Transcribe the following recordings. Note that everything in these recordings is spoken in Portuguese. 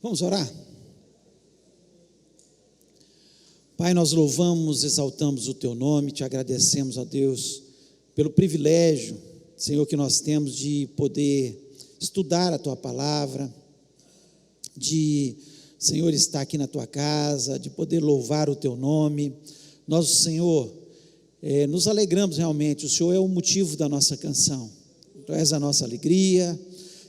Vamos orar? Pai, nós louvamos, exaltamos o Teu nome, Te agradecemos, ó Deus, pelo privilégio, Senhor, que nós temos de poder estudar a Tua palavra, de, Senhor, estar aqui na Tua casa, de poder louvar o Teu nome. Nós, Senhor, nos alegramos realmente, o Senhor é o motivo da nossa canção, Tu és a nossa alegria,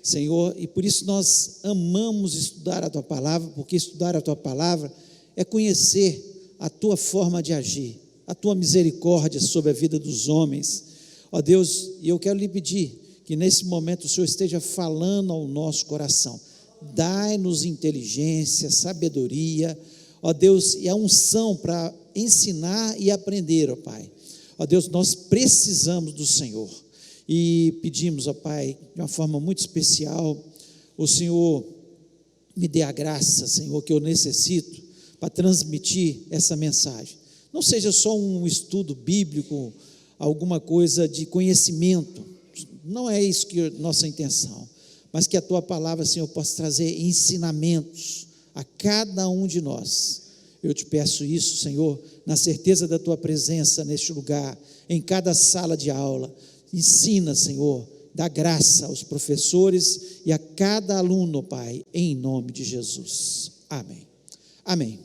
Senhor, e por isso nós amamos estudar a Tua palavra, porque estudar a Tua palavra é conhecer a Tua forma de agir, a Tua misericórdia sobre a vida dos homens. Ó Deus, e eu quero lhe pedir que nesse momento o Senhor esteja falando ao nosso coração, dai-nos inteligência, sabedoria, ó Deus, e a unção para ensinar e aprender, ó Pai. Ó Deus, nós precisamos do Senhor. E pedimos, ó Pai, de uma forma muito especial, o Senhor me dê a graça, Senhor, que eu necessito para transmitir essa mensagem. Não seja só um estudo bíblico, alguma coisa de conhecimento, não é isso que é nossa intenção, mas que a Tua palavra, Senhor, possa trazer ensinamentos a cada um de nós. Eu te peço isso, Senhor, na certeza da Tua presença neste lugar, em cada sala de aula. Ensina, Senhor, dá graça aos professores e a cada aluno, Pai, em nome de Jesus. Amém. Amém.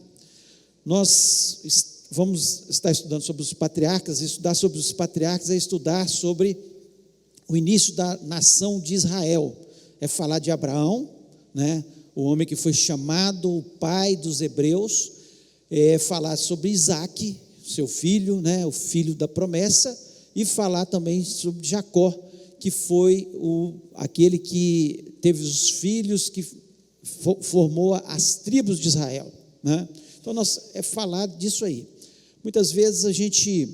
Nós vamos estar estudando sobre os patriarcas. Estudar sobre os patriarcas é estudar sobre o início da nação de Israel. É falar de Abraão, né, o homem que foi chamado o pai dos hebreus. É falar sobre Isaque, seu filho, né, o filho da promessa. E falar também sobre Jacó, que foi aquele que teve os filhos, que formou as tribos de Israel, né? Então, falar disso aí. Muitas vezes a gente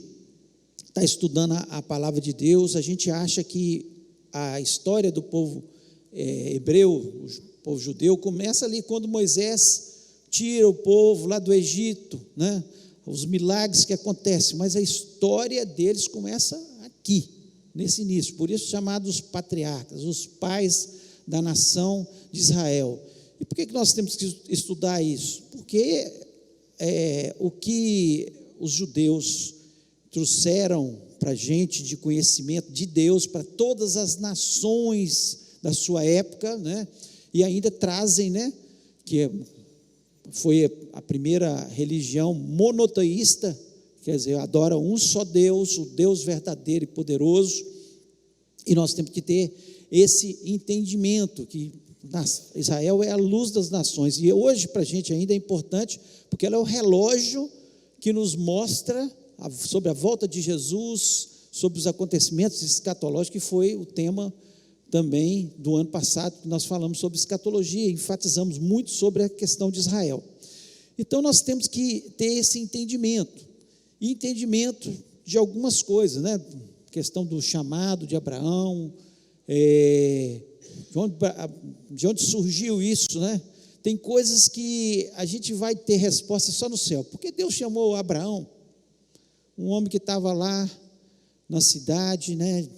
está estudando a palavra de Deus, a gente acha que a história do povo hebreu, o povo judeu, começa ali quando Moisés tira o povo lá do Egito, né? Os milagres que acontecem, mas a história deles começa aqui, nesse início, por isso chamados patriarcas, os pais da nação de Israel. E por que nós temos que estudar isso? Porque o que os judeus trouxeram para a gente de conhecimento de Deus, para todas as nações da sua época, né? E ainda trazem, né? Que foi a primeira religião monoteísta, quer dizer, adora um só Deus, o Deus verdadeiro e poderoso, e nós temos que ter esse entendimento, que Israel é a luz das nações, e hoje para a gente ainda é importante, porque ela é o relógio que nos mostra sobre a volta de Jesus, sobre os acontecimentos escatológicos, que foi o tema também do ano passado, que nós falamos sobre escatologia, enfatizamos muito sobre a questão de Israel. Então nós temos que ter esse entendimento de algumas coisas, né? Questão do chamado de Abraão, de onde surgiu isso, né? Tem coisas que a gente vai ter resposta só no céu, porque Deus chamou Abraão, um homem que estava lá na cidade, né,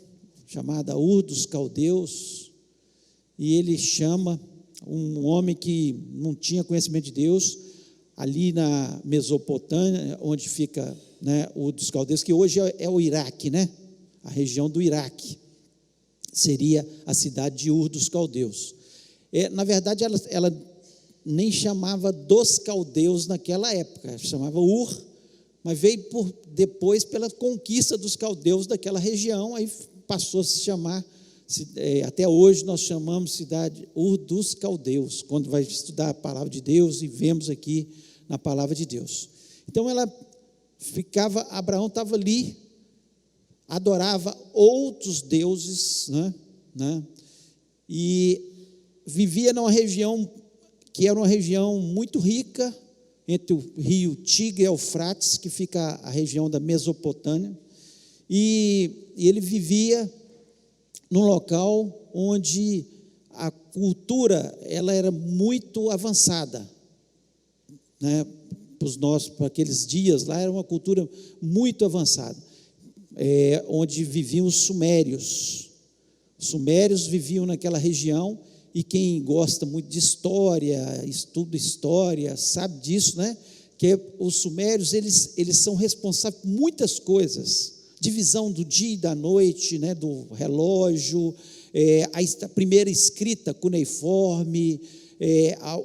chamada Ur dos Caldeus, e ele chama um homem que não tinha conhecimento de Deus, ali na Mesopotâmia, onde fica, né, Ur dos Caldeus, que hoje é o Iraque, né, a região do Iraque, seria a cidade de Ur dos Caldeus. Na verdade, ela nem chamava dos caldeus naquela época, chamava Ur, mas veio depois pela conquista dos caldeus daquela região, aí passou a se chamar, até hoje nós chamamos cidade Ur dos Caldeus, quando vai estudar a palavra de Deus e vemos aqui na palavra de Deus. Então Abraão estava ali, adorava outros deuses, né? E vivia numa região que era uma região muito rica, entre o rio Tigre e Eufrates, que fica a região da Mesopotâmia, e ele vivia num local onde a cultura ela era muito avançada, né? Para aqueles dias lá era uma cultura muito avançada, onde viviam os sumérios. Os sumérios viviam naquela região e quem gosta muito de história, estuda história, sabe disso, né? Que os sumérios, eles são responsáveis por muitas coisas, divisão do dia e da noite, né? Do relógio, a primeira escrita cuneiforme,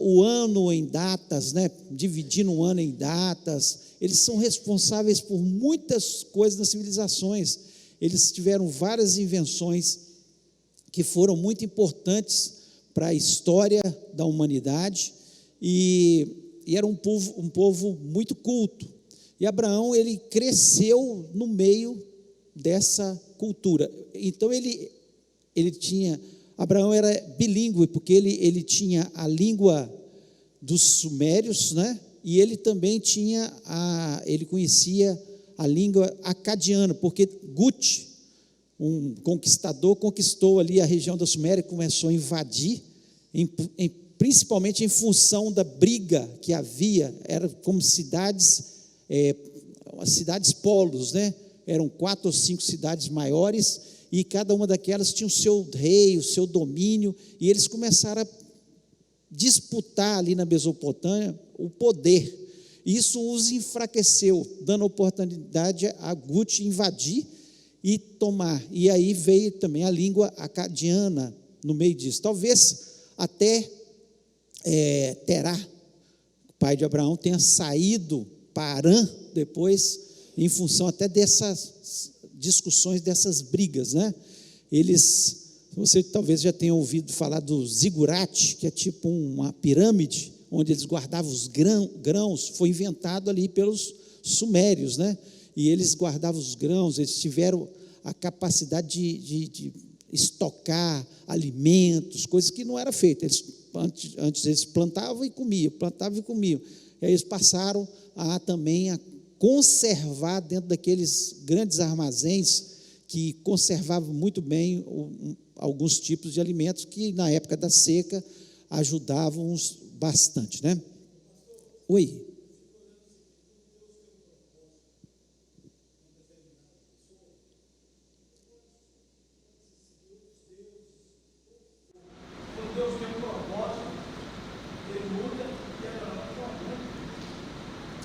o ano em datas, né? Dividindo o ano em datas. Eles são responsáveis por muitas coisas nas civilizações. Eles tiveram várias invenções que foram muito importantes para a história da humanidade, e era um povo muito culto. E Abraão, ele cresceu no meio dessa cultura. Então Abraão era bilíngue, porque ele tinha a língua dos sumérios, né? E ele também ele conhecia a língua acadiana, porque Gut, um conquistador, conquistou ali a região da Suméria e começou a invadir, principalmente em função da briga que havia. Era como cidades polos, né? Eram 4 ou 5 cidades maiores, e cada uma daquelas tinha o seu rei, o seu domínio, e eles começaram a disputar ali na Mesopotâmia o poder. Isso os enfraqueceu, dando oportunidade a Gut invadir e tomar. E aí veio também a língua acadiana no meio disso. Talvez até Terá, o pai de Abraão, tenha saído para Harã depois, em função até dessas discussões, dessas brigas, né? Você talvez já tenha ouvido falar do zigurate, que é tipo uma pirâmide, onde eles guardavam os grãos. Foi inventado ali pelos sumérios, né? E eles guardavam os grãos, eles tiveram a capacidade de estocar alimentos, coisas que não era feita. Antes eles plantavam e comiam. E aí eles passaram também a conservar dentro daqueles grandes armazéns que conservavam muito bem alguns tipos de alimentos que na época da seca ajudavam bastante, né? Oi.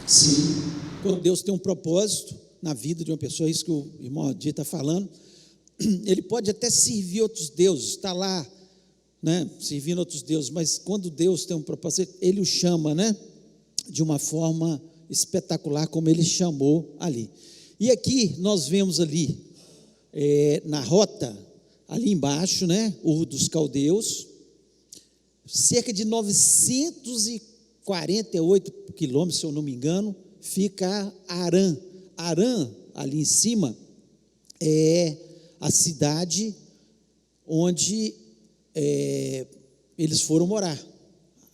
Sim, quando Deus tem um propósito na vida de uma pessoa, isso que o irmão Adi está falando, ele pode até servir outros deuses, está lá, né, servindo outros deuses, mas quando Deus tem um propósito, ele o chama, né, de uma forma espetacular, como ele chamou ali. E aqui nós vemos ali, na rota, ali embaixo, né, Ur dos Caldeus, cerca de 948 quilômetros, se eu não me engano, fica Harã. Harã, ali em cima, é a cidade onde eles foram morar.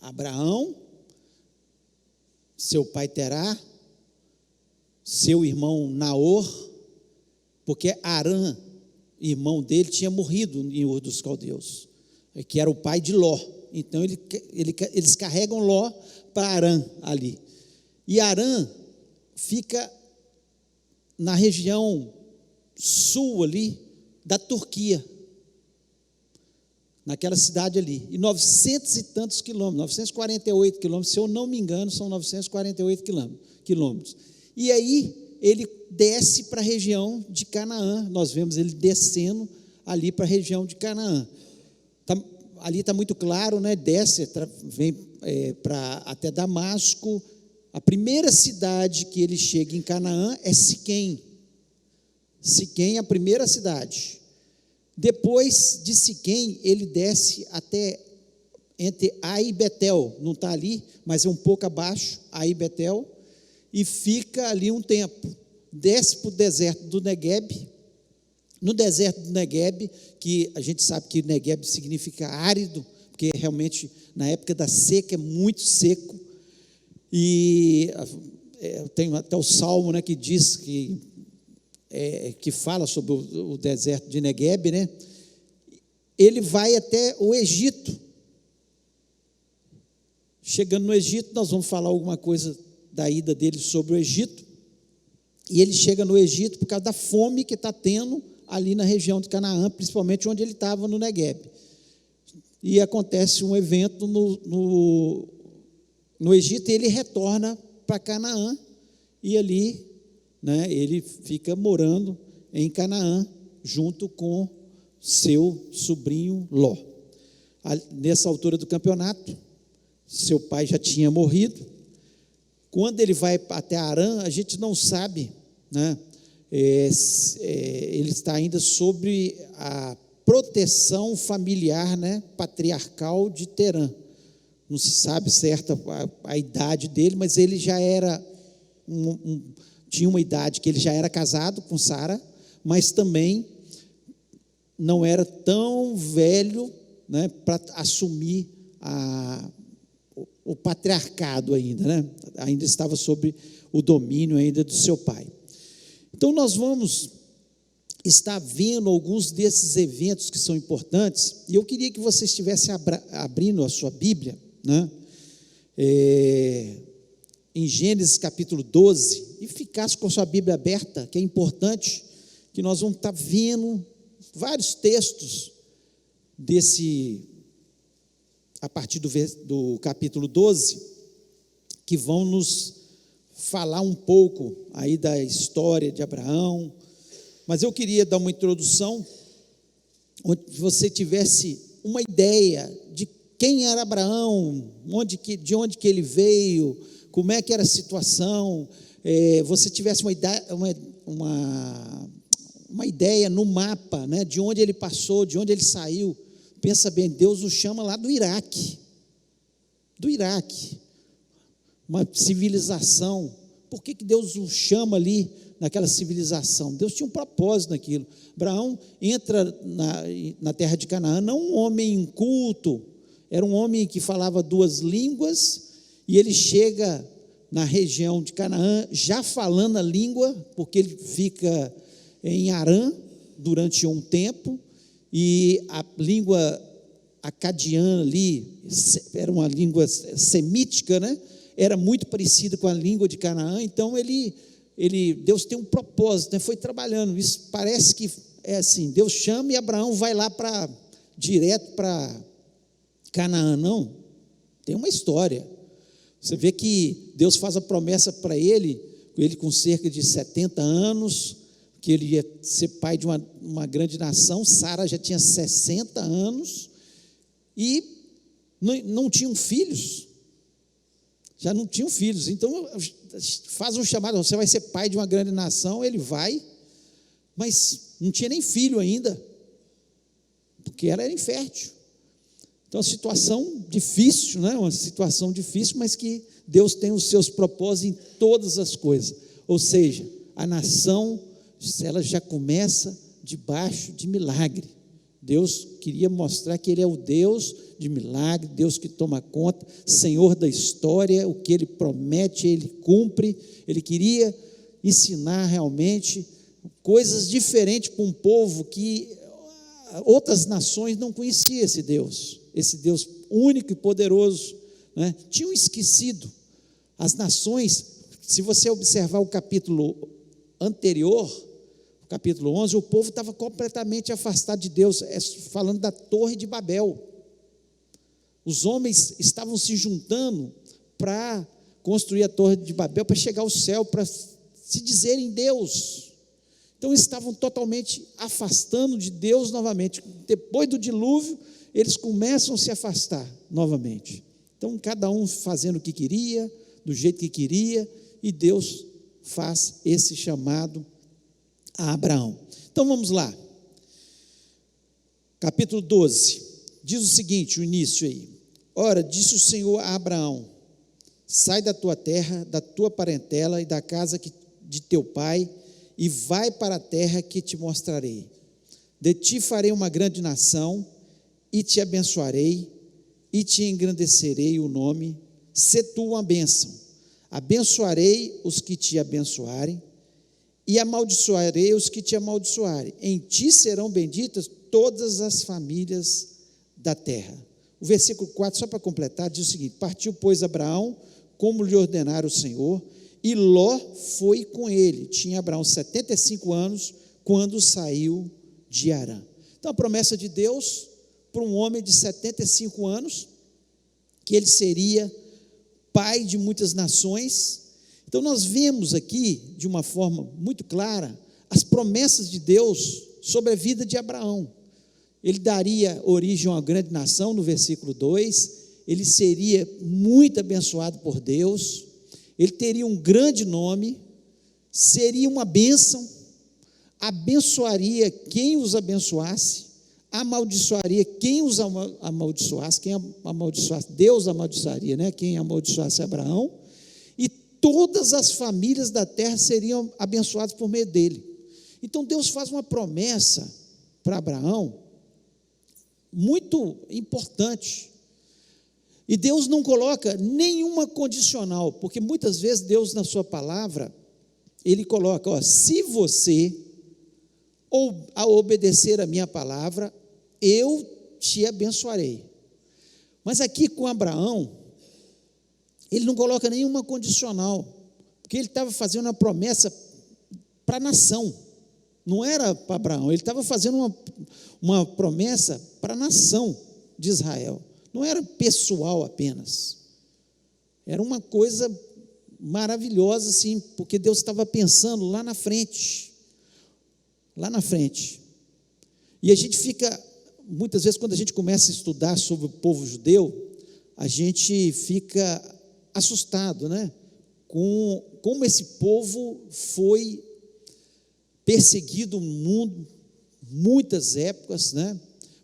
Abraão, seu pai Terá, seu irmão Naor, porque Harã, irmão dele, tinha morrido em Ur dos Caldeus, que era o pai de Ló. Então eles carregam Ló para Harã ali. E Harã fica na região sul ali da Turquia, naquela cidade ali, e 900 e tantos quilômetros, 948 quilômetros, se eu não me engano, são 948 quilômetros. E aí ele desce para a região de Canaã. Nós vemos ele descendo ali para a região de Canaã. Ali está muito claro, né? Desce, vem até Damasco. A primeira cidade que ele chega em Canaã é Siquém. Siquém é a primeira cidade. Depois de Siquém, ele desce até entre Ai e Betel, não está ali, mas é um pouco abaixo, Ai e Betel, e fica ali um tempo. Desce para o deserto do Negueb. No deserto do Negueb, que a gente sabe que Negueb significa árido, porque realmente na época da seca é muito seco, e tem até o Salmo, né, que diz que fala sobre o deserto de Negueb, né? Ele vai até o Egito. Chegando no Egito, nós vamos falar alguma coisa da ida dele sobre o Egito, e ele chega no Egito por causa da fome que está tendo ali na região de Canaã, principalmente onde ele estava no Negueb. e acontece um evento no Egito, e ele retorna para Canaã, e ali, né, ele fica morando em Canaã, junto com seu sobrinho Ló. Nessa altura do campeonato, seu pai já tinha morrido. Quando ele vai até Harã, a gente não sabe, né, ele está ainda sob a proteção familiar, né, patriarcal de Terã. Não se sabe certa a idade dele, mas ele já era tinha uma idade que ele já era casado com Sara, mas também não era tão velho, né, para assumir o patriarcado ainda, né? Ainda estava sob o domínio ainda do seu pai. Então nós vamos estar vendo alguns desses eventos que são importantes, e eu queria que você estivesse abrindo a sua Bíblia, né, em Gênesis capítulo 12, e ficasse com a sua Bíblia aberta, que é importante, que nós vamos estar vendo vários textos a partir do capítulo 12, que vão nos falar um pouco aí da história de Abraão. Mas eu queria dar uma introdução, onde você tivesse uma ideia de quem era Abraão, de onde que ele veio, como é que era a situação, você tivesse uma ideia no mapa, né, de onde ele passou, de onde ele saiu. Pensa bem, Deus o chama lá do Iraque, uma civilização. Por que Deus o chama ali naquela civilização? Deus tinha um propósito naquilo. Abraão entra na terra de Canaã, não um homem inculto, era um homem que falava 2 línguas, e ele chega na região de Canaã já falando a língua, porque ele fica em Harã durante um tempo, e a língua acadiana ali, era uma língua semítica, né? Era muito parecida com a língua de Canaã. Então Deus tem um propósito, né? Foi trabalhando, isso parece que é assim, Deus chama e Abraão vai lá direto para Canaã. Não, tem uma história. Você vê que Deus faz a promessa para ele com cerca de 70 anos, que ele ia ser pai de uma grande nação. Sara já tinha 60 anos, e não tinham filhos, então faz um chamado, você vai ser pai de uma grande nação. Ele vai, mas não tinha nem filho ainda, porque ela era infértil. Então, uma situação difícil, né? Uma situação difícil, mas que Deus tem os seus propósitos em todas as coisas. Ou seja, a nação, ela já começa debaixo de milagre. Deus queria mostrar que Ele é o Deus de milagre, Deus que toma conta, Senhor da história. O que Ele promete, Ele cumpre. Ele queria ensinar realmente coisas diferentes para um povo que outras nações não conheciam esse Deus único e poderoso, né? Tinham esquecido. As nações, se você observar o capítulo anterior, capítulo 11, o povo estava completamente afastado de Deus, falando da Torre de Babel. Os homens estavam se juntando para construir a Torre de Babel, para chegar ao céu, para se dizerem Deus. Então, estavam totalmente afastando de Deus novamente. Depois do dilúvio, eles começam a se afastar novamente. Então, cada um fazendo o que queria, do jeito que queria, e Deus faz esse chamado a Abraão. Então vamos lá, capítulo 12, diz o seguinte, o início aí: ora, disse o Senhor a Abraão: sai da tua terra, da tua parentela e da casa de teu pai, e vai para a terra que te mostrarei. De ti farei uma grande nação, e te abençoarei, e te engrandecerei o nome. Sê tu uma bênção. Abençoarei os que te abençoarem, e amaldiçoarei os que te amaldiçoarem. Em ti serão benditas todas as famílias da terra. O versículo 4, só para completar, diz o seguinte: partiu, pois, Abraão, como lhe ordenara o Senhor, e Ló foi com ele. Tinha Abraão 75 anos, quando saiu de Harã. Então, a promessa de Deus para um homem de 75 anos, que ele seria pai de muitas nações. Então nós vemos aqui, de uma forma muito clara, as promessas de Deus sobre a vida de Abraão. Ele daria origem a uma grande nação, no versículo 2, ele seria muito abençoado por Deus, ele teria um grande nome, seria uma bênção, abençoaria quem os abençoasse, amaldiçoaria quem os amaldiçoasse, quem amaldiçoasse, Deus amaldiçoaria, né? Quem amaldiçoasse Abraão, e todas as famílias da terra seriam abençoadas por meio dele. Então Deus faz uma promessa para Abraão, muito importante, e Deus não coloca nenhuma condicional, porque muitas vezes Deus na sua palavra, Ele coloca, se você obedecer a minha palavra, eu te abençoarei. Mas aqui com Abraão, ele não coloca nenhuma condicional, porque ele estava fazendo uma promessa para a nação, não era para Abraão, ele estava fazendo uma promessa para a nação de Israel, não era pessoal apenas, era uma coisa maravilhosa, assim, porque Deus estava pensando lá na frente, e a gente fica, muitas vezes quando a gente começa a estudar sobre o povo judeu, a gente fica assustado, né, com como esse povo foi perseguido no mundo, muitas épocas, né,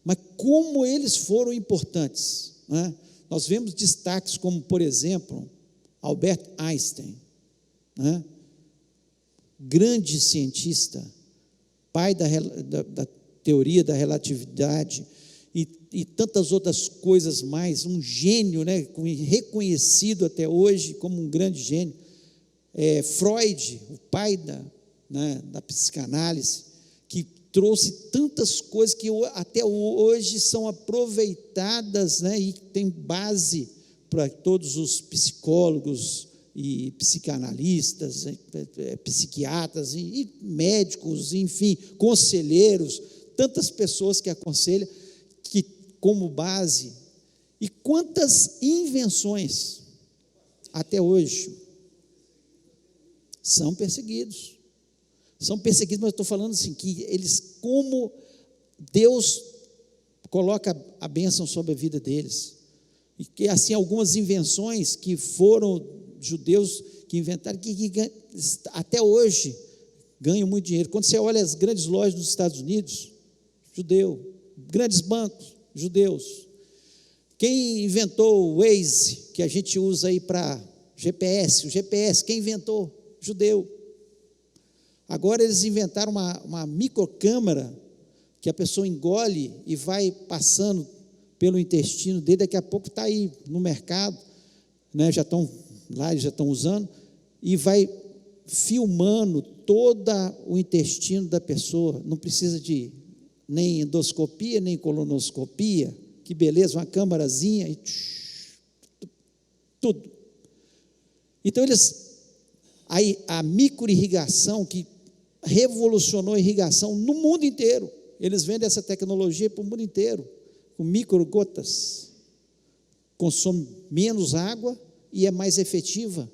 mas como eles foram importantes, né? Nós vemos destaques como, por exemplo, Albert Einstein, né, grande cientista, pai da teoria da relatividade e tantas outras coisas mais, um gênio, né, reconhecido até hoje como um grande gênio. Freud, o pai da psicanálise, que trouxe tantas coisas que até hoje são aproveitadas, né, e tem base para todos os psicólogos e psicanalistas, psiquiatras e médicos, enfim, conselheiros, tantas pessoas que aconselham, que como base, e quantas invenções até hoje são perseguidos, mas eu estou falando assim, que eles, como Deus coloca a bênção sobre a vida deles, e que assim, algumas invenções que foram judeus que inventaram, que até hoje ganham muito dinheiro. Quando você olha as grandes lojas dos Estados Unidos, judeu, grandes bancos, judeus. Quem inventou o Waze, que a gente usa aí para GPS, o GPS, quem inventou? Judeu. Agora eles inventaram uma microcâmera, que a pessoa engole e vai passando pelo intestino dele, daqui a pouco está aí no mercado, né, já estão lá, eles já estão usando, e vai filmando todo o intestino da pessoa, não precisa de nem endoscopia, nem colonoscopia, que beleza, uma câmarazinha, e tudo. Então a microirrigação, que revolucionou a irrigação no mundo inteiro, eles vendem essa tecnologia para o mundo inteiro, com microgotas, consome menos água e é mais efetiva.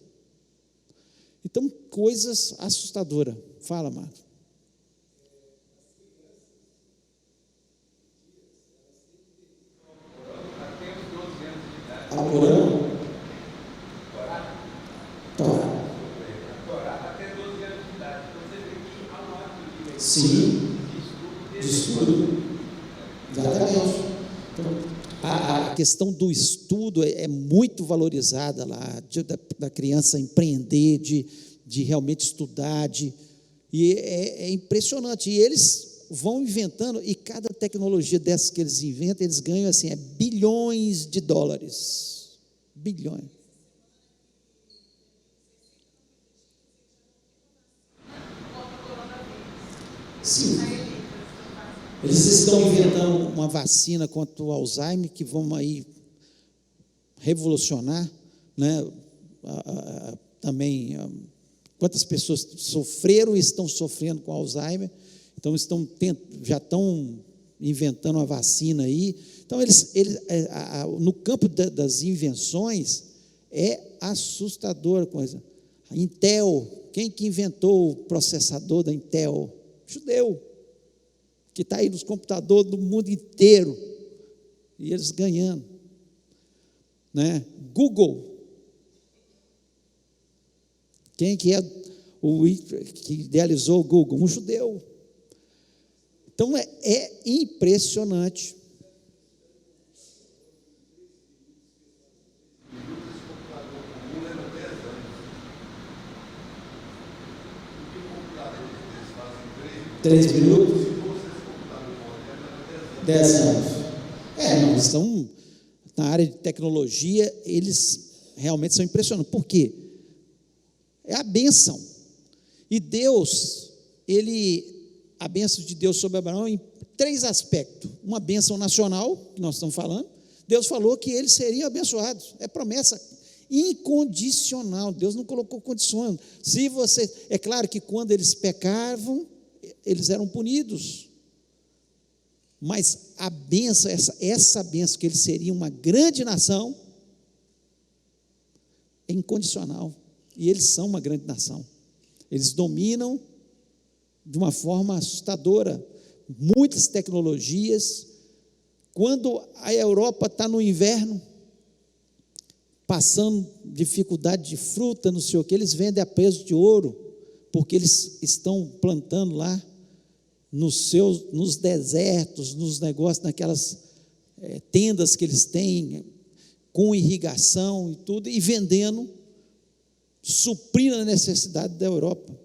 Então, coisas assustadoras. Fala, Marcos. A Corã? Até 12 anos de idade. Então, você vê que há um ato de... Sim, de estudo. Exatamente. Então, a questão do estudo é muito valorizada lá, da criança empreender, de realmente estudar, e é impressionante, e eles vão inventando, e cada tecnologia dessas que eles inventam, eles ganham assim, bilhões de dólares, bilhões. Sim. Eles estão inventando uma vacina contra o Alzheimer, que vão aí revolucionar, né? Também, quantas pessoas sofreram e estão sofrendo com Alzheimer, então já estão inventando uma vacina aí. Então, no campo das invenções, é assustadora a coisa. A Intel, quem que inventou o processador da Intel? Judeu, que está aí nos computadores do mundo inteiro, e eles ganhando, né? Google, quem que é que idealizou o Google? Um judeu. Então, é impressionante. Três minutos? 10 anos. Não, estão na área de tecnologia, eles realmente são impressionantes. Por quê? É a bênção. E Deus, a bênção de Deus sobre Abraão em 3 aspectos. Uma bênção nacional, que nós estamos falando. Deus falou que eles seriam abençoados. É promessa incondicional. Deus não colocou condições. É claro que quando eles pecavam, eles eram punidos. Mas a bênção, essa bênção, que eles seriam uma grande nação, é incondicional. E eles são uma grande nação. Eles dominam de uma forma assustadora muitas tecnologias. Quando a Europa está no inverno, passando dificuldade de fruta, não sei o que, eles vendem a peso de ouro, porque eles estão plantando lá nos desertos, nos negócios, naquelas tendas que eles têm, com irrigação e tudo, e vendendo, suprindo a necessidade da Europa.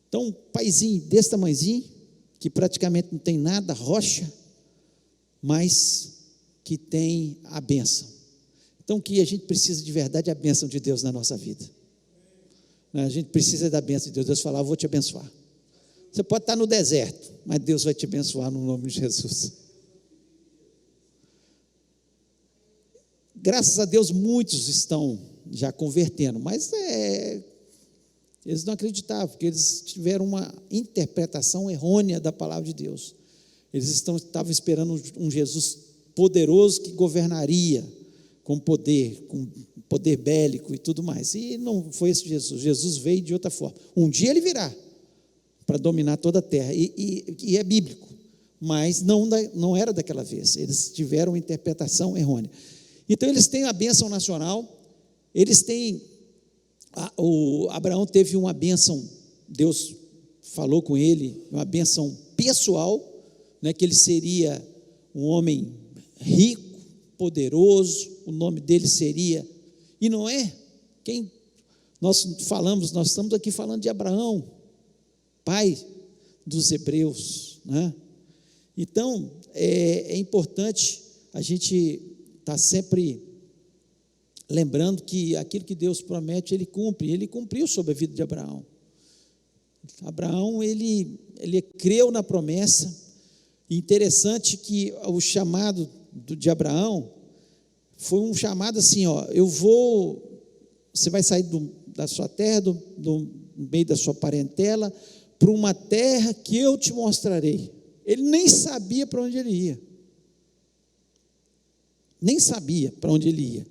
Então, um paizinho desse tamanhozinho, que praticamente não tem nada, rocha, mas que tem a bênção. Então, o que a gente precisa de verdade é a bênção de Deus na nossa vida. A gente precisa da bênção de Deus. Deus fala: eu vou te abençoar. Você pode estar no deserto, mas Deus vai te abençoar no nome de Jesus. Graças a Deus, muitos estão já convertendo, mas eles não acreditavam, porque eles tiveram uma interpretação errônea da palavra de Deus. Eles estavam esperando um Jesus poderoso que governaria com poder bélico e tudo mais. E não foi esse Jesus. Jesus veio de outra forma. Um dia ele virá para dominar toda a terra. E é bíblico, mas não era daquela vez. Eles tiveram uma interpretação errônea. Então, eles têm a bênção nacional, eles têm. Abraão teve uma bênção, Deus falou com ele, uma bênção pessoal, né, que ele seria um homem rico, poderoso, o nome dele seria, e não é, quem nós estamos aqui falando de Abraão, pai dos hebreus, né? Então, é importante a gente estar sempre lembrando que aquilo que Deus promete, Ele cumpre. Ele cumpriu sobre a vida de Abraão. Abraão, ele creu na promessa. Interessante que o chamado de Abraão foi um chamado assim, você vai sair da sua terra, do meio da sua parentela, para uma terra que eu te mostrarei. Ele nem sabia para onde ele ia. Nem sabia para onde ele ia.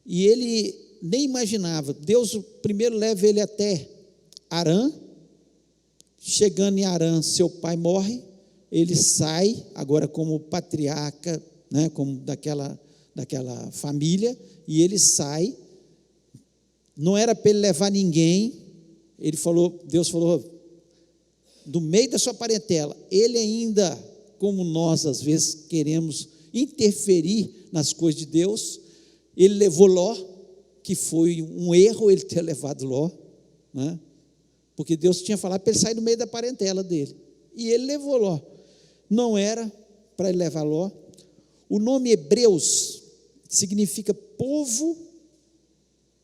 E ele nem imaginava. Deus primeiro leva ele até Harã. Chegando em Harã, seu pai morre. Ele sai, agora como patriarca, né, como daquela família, e ele sai. Não era para ele levar ninguém. Deus falou, do meio da sua parentela. Ele ainda, como nós às vezes queremos interferir nas coisas de Deus, ele levou Ló, que foi um erro ele ter levado Ló, né? Porque Deus tinha falado para ele sair do meio da parentela dele, e ele levou Ló. Não era para ele levar Ló. O nome Hebreus significa povo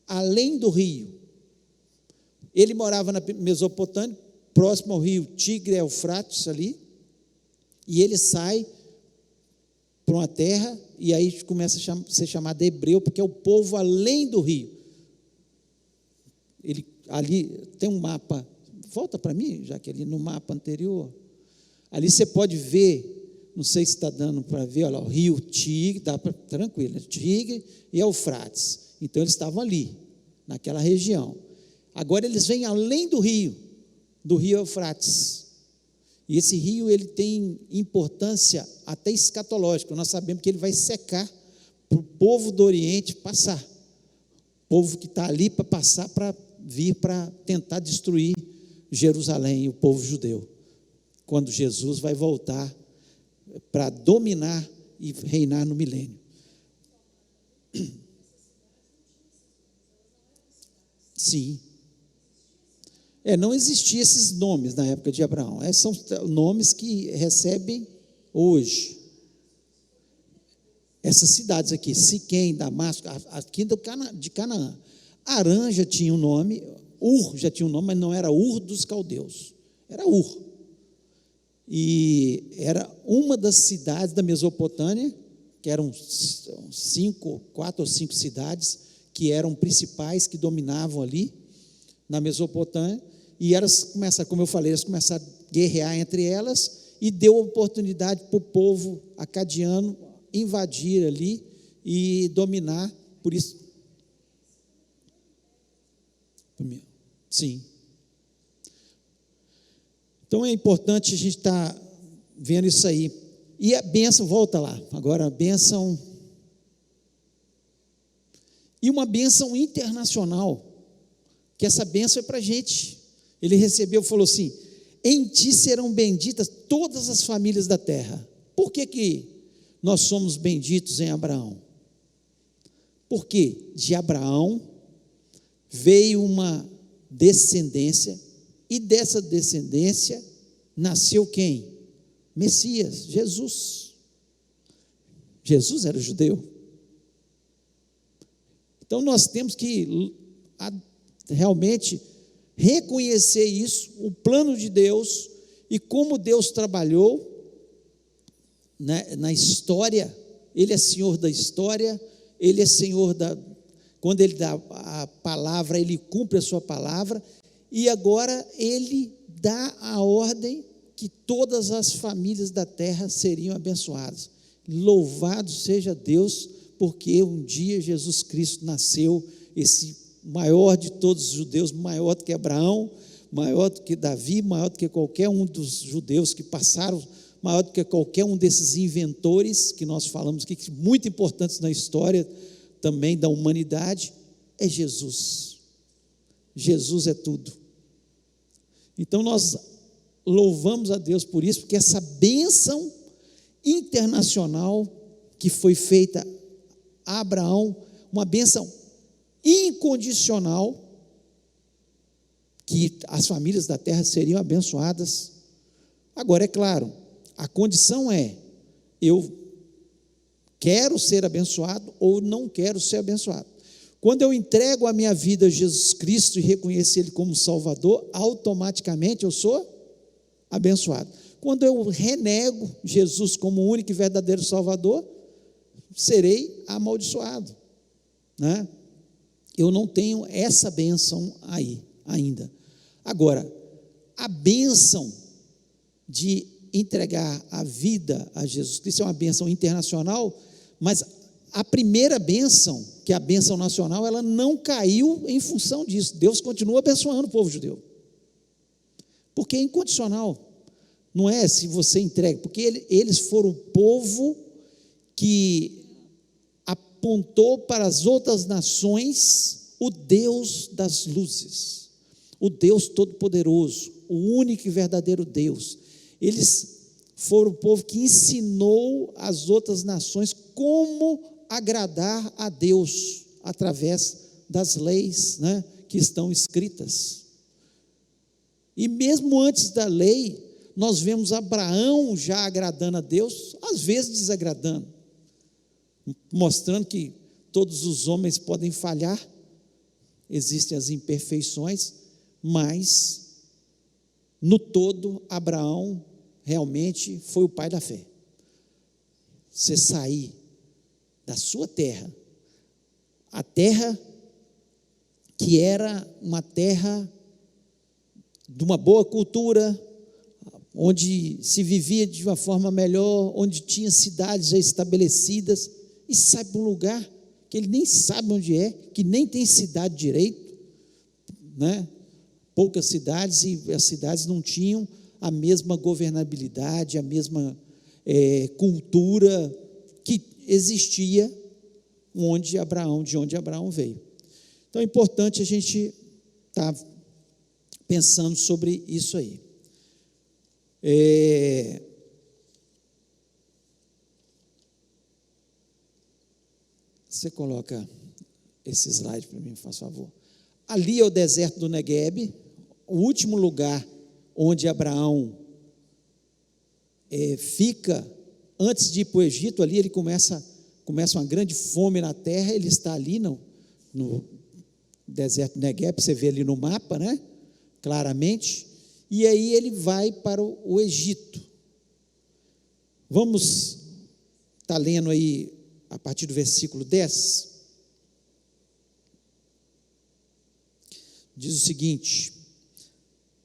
além do rio. Ele morava na Mesopotâmia, próximo ao rio Tigre, Eufrates ali, e ele sai para uma terra, e aí começa a ser chamado hebreu, porque é o povo além do rio. Ali tem um mapa volta para mim, Jaqueline, no mapa anterior. Ali você pode ver, não sei se está dando para ver, olha lá, o rio Tigre, dá para, tranquilo, Tigre e Eufrates. Então eles estavam ali, naquela região. Agora eles vêm além do rio Eufrates. E esse rio, ele tem importância até escatológica. Nós sabemos que ele vai secar para o povo do Oriente passar. O povo que está ali para passar, para vir para tentar destruir Jerusalém, o povo judeu. Quando Jesus vai voltar para dominar e reinar no milênio. Sim. Não existiam esses nomes na época de Abraão. São nomes que recebem hoje. Essas cidades aqui, Siquém, Damasco, aqui de Canaã. Harã já tinha um nome, Ur já tinha um nome, mas não era Ur dos caldeus, era Ur. E era uma das cidades da Mesopotâmia, que eram 4 ou 5 cidades, que eram principais, que dominavam ali na Mesopotâmia, e elas começaram, como eu falei, elas começaram a guerrear entre elas, e deu oportunidade para o povo acadiano invadir ali e dominar, por isso. Sim. Então é importante a gente estar vendo isso aí. E a bênção, volta lá, agora a bênção. E uma bênção internacional, que essa bênção é para a gente. Ele recebeu, falou assim: em ti serão benditas todas as famílias da terra. Por que nós somos benditos em Abraão? Porque de Abraão veio uma descendência, e dessa descendência nasceu quem? Messias, Jesus. Jesus era judeu. Então nós temos que realmente reconhecer isso, o plano de Deus, e como Deus trabalhou na história. Ele é Senhor da história, Ele é Senhor quando Ele dá a palavra, Ele cumpre a sua palavra, e agora Ele dá a ordem que todas as famílias da terra seriam abençoadas. Louvado seja Deus, porque um dia Jesus Cristo nasceu, esse maior de todos os judeus, maior do que Abraão, maior do que Davi, maior do que qualquer um dos judeus que passaram, maior do que qualquer um desses inventores que nós falamos aqui, que muito importantes na história também da humanidade, é Jesus. Jesus é tudo. Então nós louvamos a Deus por isso, porque essa bênção internacional que foi feita a Abraão, uma bênção incondicional, que as famílias da terra seriam abençoadas. Agora, é claro, a condição é: eu quero ser abençoado ou não quero ser abençoado. Quando eu entrego a minha vida a Jesus Cristo e reconheço Ele como Salvador, automaticamente eu sou abençoado. Quando eu renego Jesus como único e verdadeiro Salvador, serei amaldiçoado, né? Eu não tenho essa bênção aí ainda. Agora, a bênção de entregar a vida a Jesus Cristo é uma bênção internacional, mas a primeira bênção, que é a bênção nacional, ela não caiu em função disso. Deus continua abençoando o povo judeu, porque é incondicional. Não é se você entrega, porque eles foram o povo que apontou para as outras nações o Deus das luzes, o Deus Todo-Poderoso, o único e verdadeiro Deus. Eles foram o povo que ensinou as outras nações como agradar a Deus através das leis, né, que estão escritas. E mesmo antes da lei, nós vemos Abraão já agradando a Deus, às vezes desagradando, mostrando que todos os homens podem falhar, existem as imperfeições, mas no todo Abraão realmente foi o pai da fé. Você sair da sua terra, a terra que era uma terra de uma boa cultura, onde se vivia de uma forma melhor, onde tinha cidades já estabelecidas, e sai para um lugar que ele nem sabe onde é, que nem tem cidade direito, né? Poucas cidades, e as cidades não tinham a mesma governabilidade, a mesma cultura que existia de onde Abraão veio. Então é importante a gente estar pensando sobre isso aí. Você coloca esse slide para mim, faz favor. Ali é o deserto do Negueb, o último lugar onde Abraão fica antes de ir para o Egito. Ali ele começa uma grande fome na terra. Ele está ali no deserto do Negueb, você vê ali no mapa, né? Claramente. E aí ele vai para o Egito. Vamos estar lendo aí a partir do versículo 10. Diz o seguinte: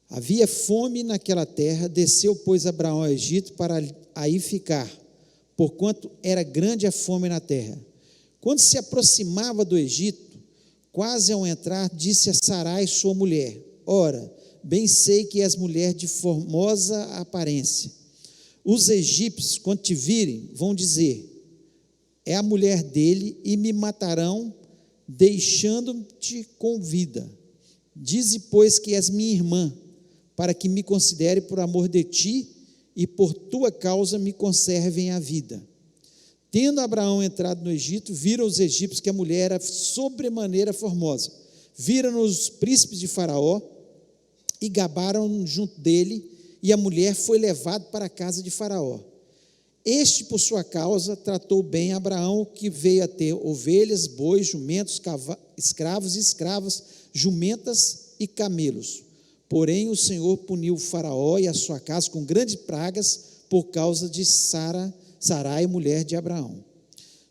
havia fome naquela terra, desceu, pois, Abraão ao Egito para aí ficar, porquanto era grande a fome na terra. Quando se aproximava do Egito, quase ao entrar, disse a Sarai, sua mulher: ora, bem sei que és mulher de formosa aparência. Os egípcios, quando te virem, vão dizer: é a mulher dele, e me matarão, deixando-te com vida. Dize, pois, que és minha irmã, para que me considere por amor de ti, e por tua causa me conservem a vida. Tendo Abraão entrado no Egito, viram os egípcios que a mulher era sobremaneira formosa. Viram os príncipes de Faraó, e gabaram junto dele, e a mulher foi levada para a casa de Faraó. Este, por sua causa, tratou bem Abraão, que veio a ter ovelhas, bois, jumentos, escravos e escravas, jumentas e camelos. Porém, o Senhor puniu Faraó e a sua casa com grandes pragas por causa de Sarai, mulher de Abraão.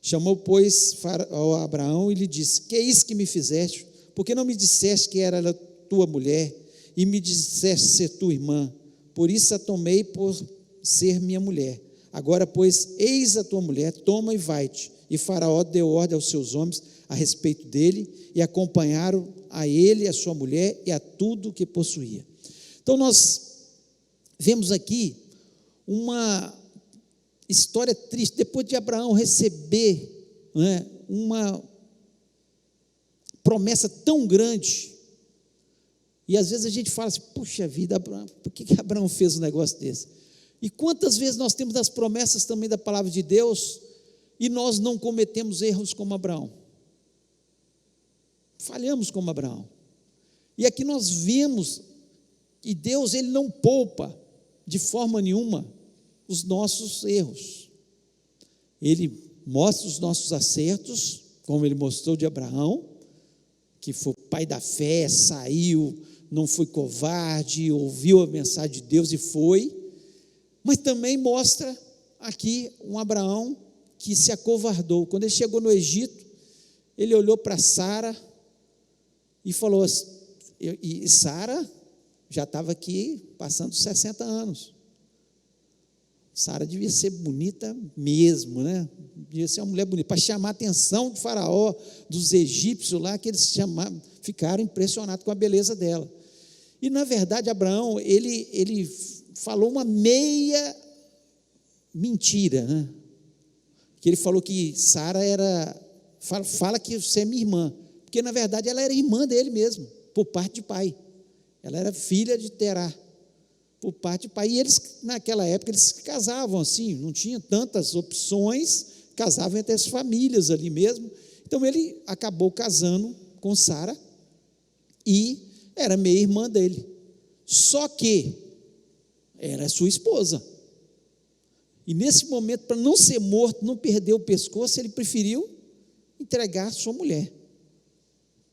Chamou, pois, Faraó a Abraão e lhe disse: que é isso que me fizeste? Por que não me disseste que era tua mulher, e me disseste ser tua irmã? Por isso a tomei por ser minha mulher. Agora, pois, eis a tua mulher, toma e vai-te. E Faraó deu ordem aos seus homens a respeito dele, e acompanharam a ele, a sua mulher, e a tudo que possuía. Então, nós vemos aqui uma história triste. Depois de Abraão receber, né, uma promessa tão grande, e às vezes a gente fala assim: puxa vida, Abraão, por que Abraão fez um negócio desse? E quantas vezes nós temos as promessas também da palavra de Deus, e nós não cometemos erros como Abraão, falhamos como Abraão. E aqui nós vemos que Deus, ele não poupa de forma nenhuma os nossos erros. Ele mostra os nossos acertos, como ele mostrou de Abraão, que foi pai da fé, saiu, não foi covarde, ouviu a mensagem de Deus e foi. Mas também mostra aqui um Abraão que se acovardou. Quando ele chegou no Egito, ele olhou para Sara e falou, e Sara já estava aqui passando 60 anos. Sara devia ser bonita mesmo, né? Devia ser uma mulher bonita, para chamar a atenção do faraó, dos egípcios lá, que eles ficaram impressionados com a beleza dela. E na verdade Abraão, ele falou uma meia mentira, né? Que ele falou que Sara fala que você é minha irmã, porque na verdade ela era irmã dele mesmo, por parte de pai. Ela era filha de Terá, por parte de pai. E eles, naquela época, eles se casavam assim, não tinha tantas opções, casavam entre as famílias ali mesmo. Então ele acabou casando com Sara e era meia irmã dele. Só que era sua esposa. E nesse momento, para não ser morto, não perder o pescoço, ele preferiu entregar sua mulher,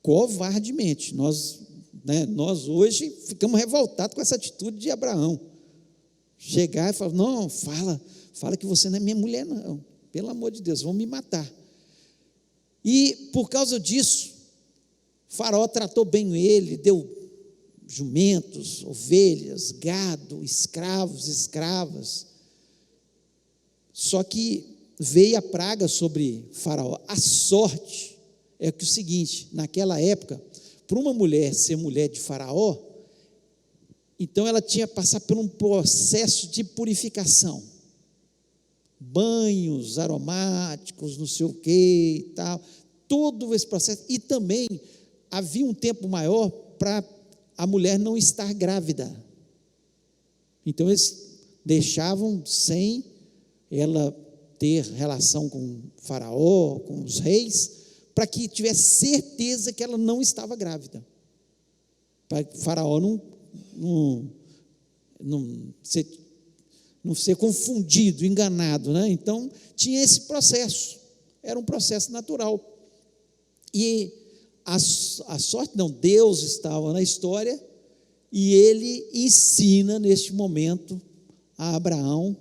covardemente. Nós hoje ficamos revoltados com essa atitude de Abraão. Chegar e falar: não, fala que você não é minha mulher, não. Pelo amor de Deus, vão me matar. E por causa disso, Faraó tratou bem ele, deu jumentos, ovelhas, gado, escravos, escravas. Só que veio a praga sobre Faraó. A sorte é que o seguinte, naquela época, para uma mulher ser mulher de Faraó, então ela tinha que passar por um processo de purificação. Banhos aromáticos, não sei o que e tal, todo esse processo. E também havia um tempo maior para a mulher não estar grávida. Então eles deixavam sem ela ter relação com o Faraó, com os reis, para que tivesse certeza que ela não estava grávida. Para que o Faraó não ser confundido, enganado, né? Então tinha esse processo, era um processo natural. E a sorte não, Deus estava na história e ele ensina neste momento a Abraão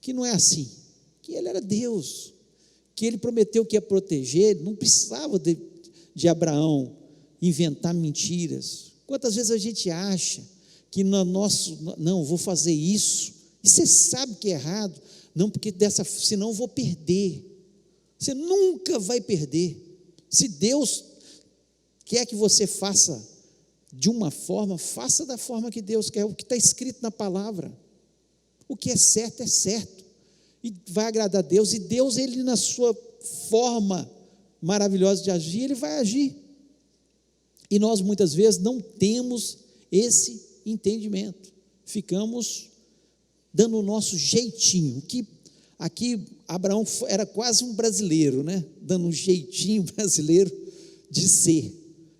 que não é assim, que ele era Deus, que ele prometeu que ia proteger, não precisava de Abraão inventar mentiras. Quantas vezes a gente acha que não, vou fazer isso, e você sabe que é errado, não, porque senão eu vou perder. Você nunca vai perder. Se Deus quer que você faça de uma forma, faça da forma que Deus quer, o que está escrito na palavra. O que é certo, e vai agradar a Deus, e Deus, ele na sua forma maravilhosa de agir, ele vai agir. E nós muitas vezes não temos esse entendimento, ficamos dando o nosso jeitinho, que aqui Abraão era quase um brasileiro, né? Dando um jeitinho brasileiro de ser.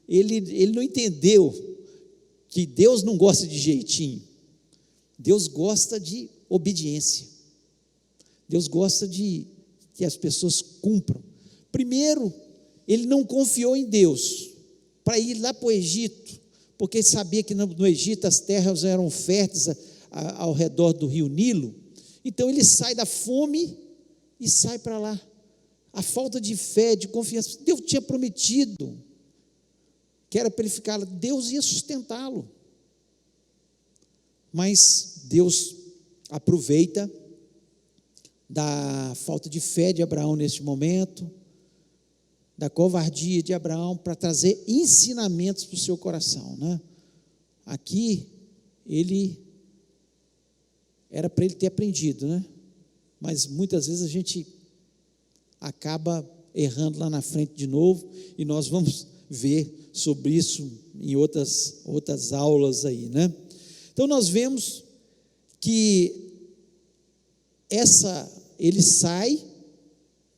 Ele não entendeu que Deus não gosta de jeitinho, Deus gosta de obediência, Deus gosta de que as pessoas cumpram. Primeiro, ele não confiou em Deus para ir lá para o Egito, porque ele sabia que no Egito as terras eram férteis ao redor do rio Nilo. Então ele sai da fome e sai para lá. A falta de fé, de confiança. Deus tinha prometido que era para ele ficar lá, Deus ia sustentá-lo. Mas Deus aproveita da falta de fé de Abraão neste momento, da covardia de Abraão, para trazer ensinamentos para o seu coração, né? Aqui era para ele ter aprendido, né? Mas muitas vezes a gente acaba errando lá na frente de novo, e nós vamos ver sobre isso em outras aulas aí, né? Então nós vemos que ele sai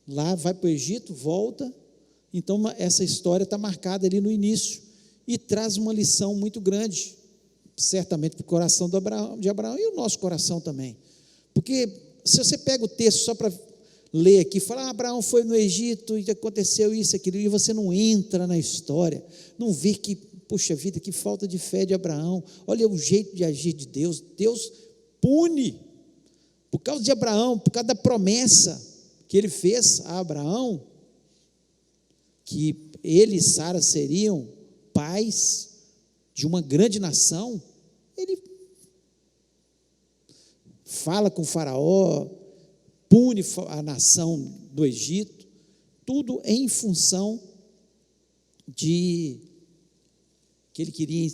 lá, vai para o Egito, volta. Então essa história está marcada ali no início e traz uma lição muito grande, certamente para o coração de Abraão e o nosso coração também. Porque se você pega o texto só para ler aqui, fala, Abraão foi no Egito e aconteceu isso, aquilo, e você não entra na história, não vê que, puxa vida, que falta de fé de Abraão, olha o jeito de agir de Deus. Deus pune, por causa de Abraão, por causa da promessa que ele fez a Abraão, que ele e Sara seriam pais de uma grande nação. Ele fala com o Faraó, pune a nação do Egito, tudo em função de que ele queria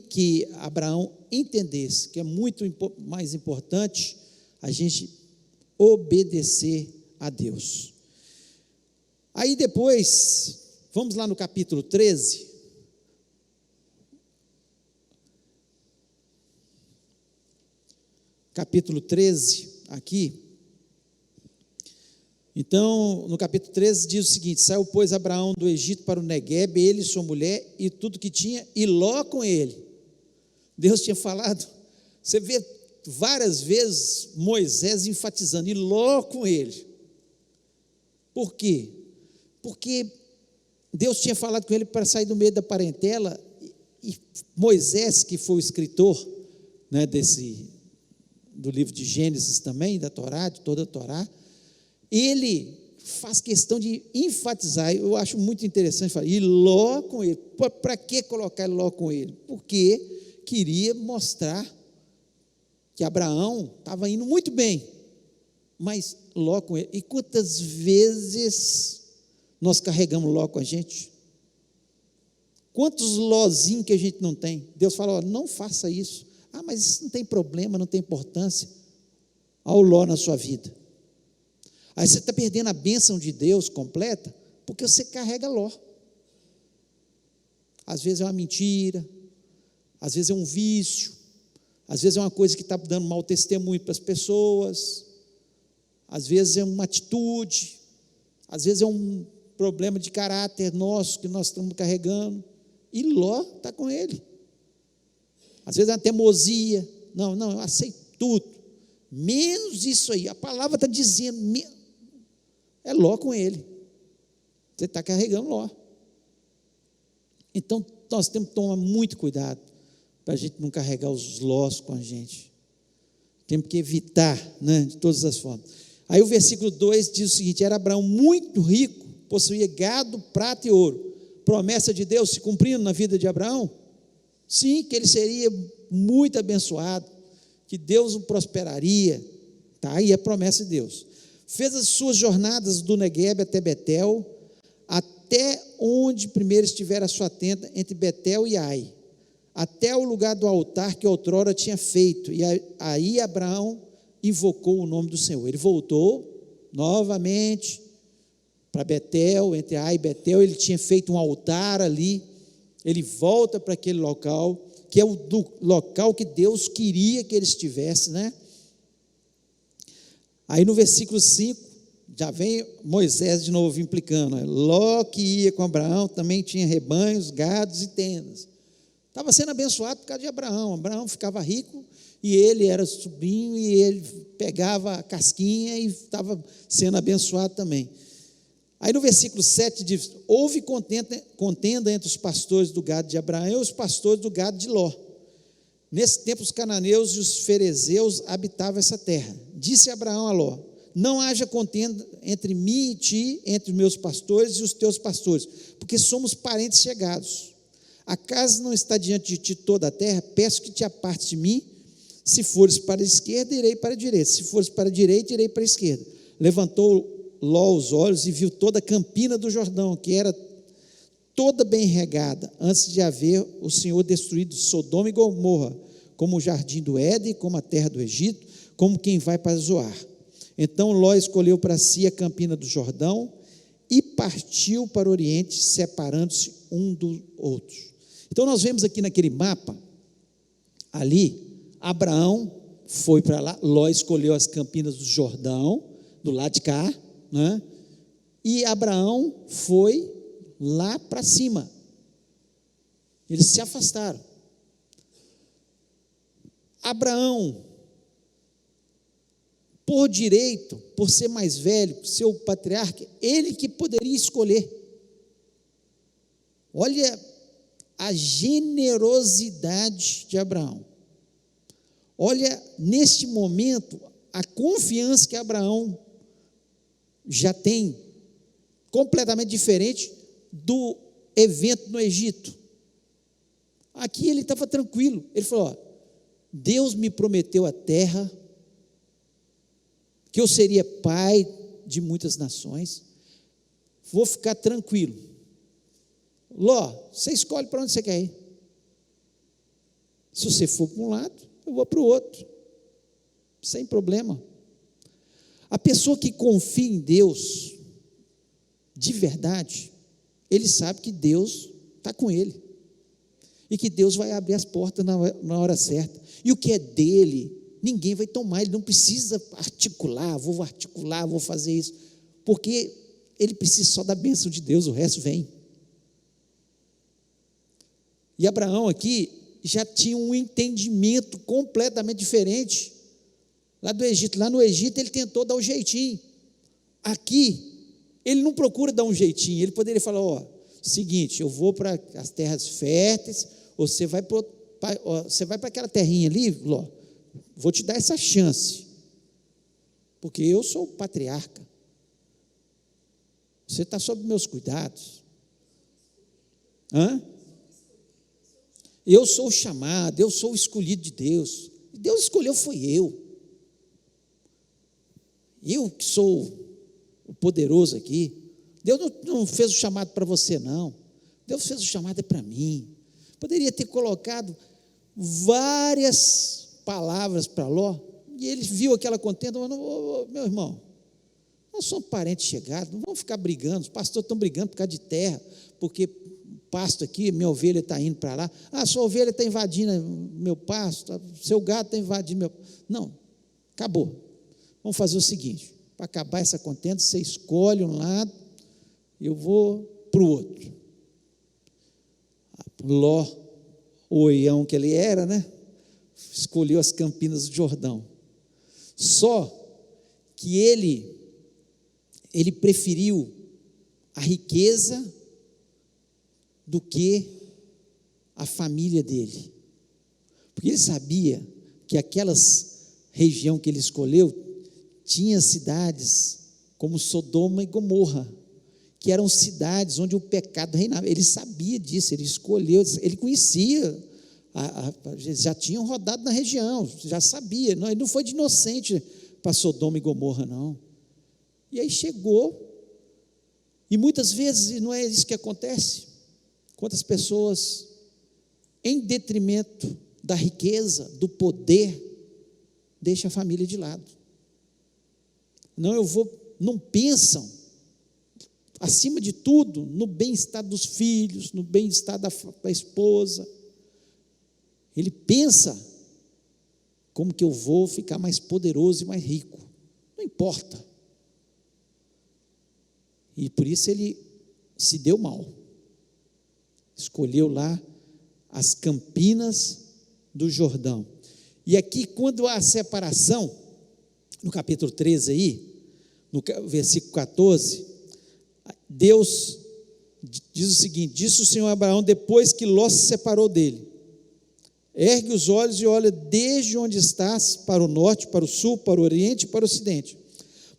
que Abraão entendesse que é muito mais importante a gente obedecer a Deus. Aí depois, vamos lá no capítulo 13. Capítulo 13, aqui. Então, no capítulo 13 diz o seguinte: saiu, pois, Abraão do Egito para o Neguebe, ele, sua mulher e tudo que tinha, e Ló com ele. Deus tinha falado, você vê várias vezes Moisés enfatizando, e Ló com ele. Por quê? Porque Deus tinha falado com ele para sair do meio da parentela, e Moisés, que foi o escritor, né, do livro de Gênesis também, da Torá, de toda a Torá, ele faz questão de enfatizar, eu acho muito interessante, falar, e Ló com ele. Para que colocar Ló com ele? Porque queria mostrar que Abraão estava indo muito bem, mas Ló com ele. E quantas vezes nós carregamos Ló com a gente? Quantos Lózinhos que a gente não tem? Deus fala, não faça isso. Mas isso não tem problema, não tem importância. Há o Ló na sua vida. Aí você está perdendo a bênção de Deus completa, porque você carrega Ló. Às vezes é uma mentira, às vezes é um vício, às vezes é uma coisa que está dando mau testemunho para as pessoas, às vezes é uma atitude, às vezes é um problema de caráter nosso que nós estamos carregando, e Ló está com ele. Às vezes é uma teimosia, não, eu aceito tudo, menos isso aí, a palavra está dizendo, é Ló com ele, você está carregando Ló. Então, nós temos que tomar muito cuidado, para a gente não carregar os Lós com a gente, temos que evitar, de todas as formas. Aí o versículo 2 diz o seguinte, era Abraão muito rico, possuía gado, prata e ouro. Promessa de Deus se cumprindo na vida de Abraão? Sim, que ele seria muito abençoado, que Deus o prosperaria, está aí a promessa de Deus. Fez as suas jornadas do Neguebe até Betel, até onde primeiro estiver a sua tenda, entre Betel e Ai, até o lugar do altar que outrora tinha feito, e aí Abraão invocou o nome do Senhor. Ele voltou novamente para Betel, entre Ai e Betel, ele tinha feito um altar ali, ele volta para aquele local, que é o local que Deus queria que ele estivesse, Aí no versículo 5, já vem Moisés de novo implicando, Ló que ia com Abraão, também tinha rebanhos, gados e tendas, estava sendo abençoado por causa de Abraão ficava rico, e ele era sobrinho, e ele pegava a casquinha, e estava sendo abençoado também. Aí no versículo 7 diz, houve contenda entre os pastores do gado de Abraão e os pastores do gado de Ló. Nesse tempo os cananeus e os ferezeus habitavam essa terra. Disse Abraão a Ló, não haja contenda entre mim e ti, entre os meus pastores e os teus pastores, porque somos parentes chegados. Acaso não está diante de ti toda a terra? Peço que te apartes de mim. Se fores para a esquerda, irei para a direita. Se fores para a direita, irei para a esquerda. Levantou Ló os olhos e viu toda a campina do Jordão, que era toda bem regada, antes de haver o Senhor destruído Sodoma e Gomorra, como o jardim do Éden, como a terra do Egito, como quem vai para Zoar. Então Ló escolheu para si a campina do Jordão e partiu para o Oriente, separando-se um do outro. Então nós vemos aqui naquele mapa, ali, Abraão foi para lá, Ló escolheu as campinas do Jordão, do lado de cá, e Abraão foi lá para cima, eles se afastaram. Abraão, por direito, por ser mais velho, por ser o patriarca, ele que poderia escolher. Olha a generosidade de Abraão, olha neste momento a confiança que Abraão já tem, completamente diferente do evento no Egito. Aqui ele estava tranquilo, ele falou, Deus me prometeu a terra, que eu seria pai de muitas nações, vou ficar tranquilo. Ló, você escolhe para onde você quer ir. Se você for para um lado, eu vou para o outro, sem problema. A pessoa que confia em Deus, de verdade, ele sabe que Deus está com ele, e que Deus vai abrir as portas na hora certa, e o que é dele, ninguém vai tomar, ele não precisa articular, vou fazer isso, porque ele precisa só da bênção de Deus, o resto vem. E Abraão aqui já tinha um entendimento completamente diferente, lá do Egito. Lá no Egito ele tentou dar um jeitinho, aqui ele não procura dar um jeitinho, ele poderia falar, seguinte, eu vou para as terras férteis, você vai para aquela terrinha ali, Ló, vou te dar essa chance, porque eu sou o patriarca, você está sob meus cuidados. Eu sou o chamado, eu sou o escolhido de Deus. Deus escolheu foi eu. Eu que sou o poderoso aqui. Deus não fez o chamado para você, não. Deus fez o chamado para mim. Poderia ter colocado várias palavras para Ló, e ele viu aquela contenda, mas meu irmão, nós somos parentes chegados, não vamos ficar brigando, os pastores estão brigando por causa de terra, porque pasto aqui, minha ovelha está indo para lá, sua ovelha está invadindo meu pasto, seu gado está invadindo meu... Não, acabou. Vamos fazer o seguinte, para acabar essa contenda, você escolhe um lado, eu vou para o outro. Ló, o oião que ele era, né? Escolheu as campinas do Jordão. Só que ele preferiu a riqueza do que a família dele. Porque ele sabia que aquelas região que ele escolheu tinha cidades como Sodoma e Gomorra, que eram cidades onde o pecado reinava. Ele sabia disso, ele escolheu, ele conhecia, já tinham rodado na região, já sabia, ele não foi de inocente para Sodoma e Gomorra, não. E aí chegou, e muitas vezes não é isso que acontece. Quantas pessoas, em detrimento da riqueza, do poder, deixam a família de lado. Não pensam, acima de tudo, no bem-estar dos filhos, no bem-estar da esposa. Ele pensa, como que eu vou ficar mais poderoso e mais rico? Não importa. E por isso ele se deu mal. Escolheu lá as campinas do Jordão. E aqui, quando há a separação, no capítulo 13 aí, no versículo 14, Deus diz o seguinte: disse o Senhor a Abraão, depois que Ló se separou dele: ergue os olhos e olha desde onde estás, para o norte, para o sul, para o oriente e para o ocidente,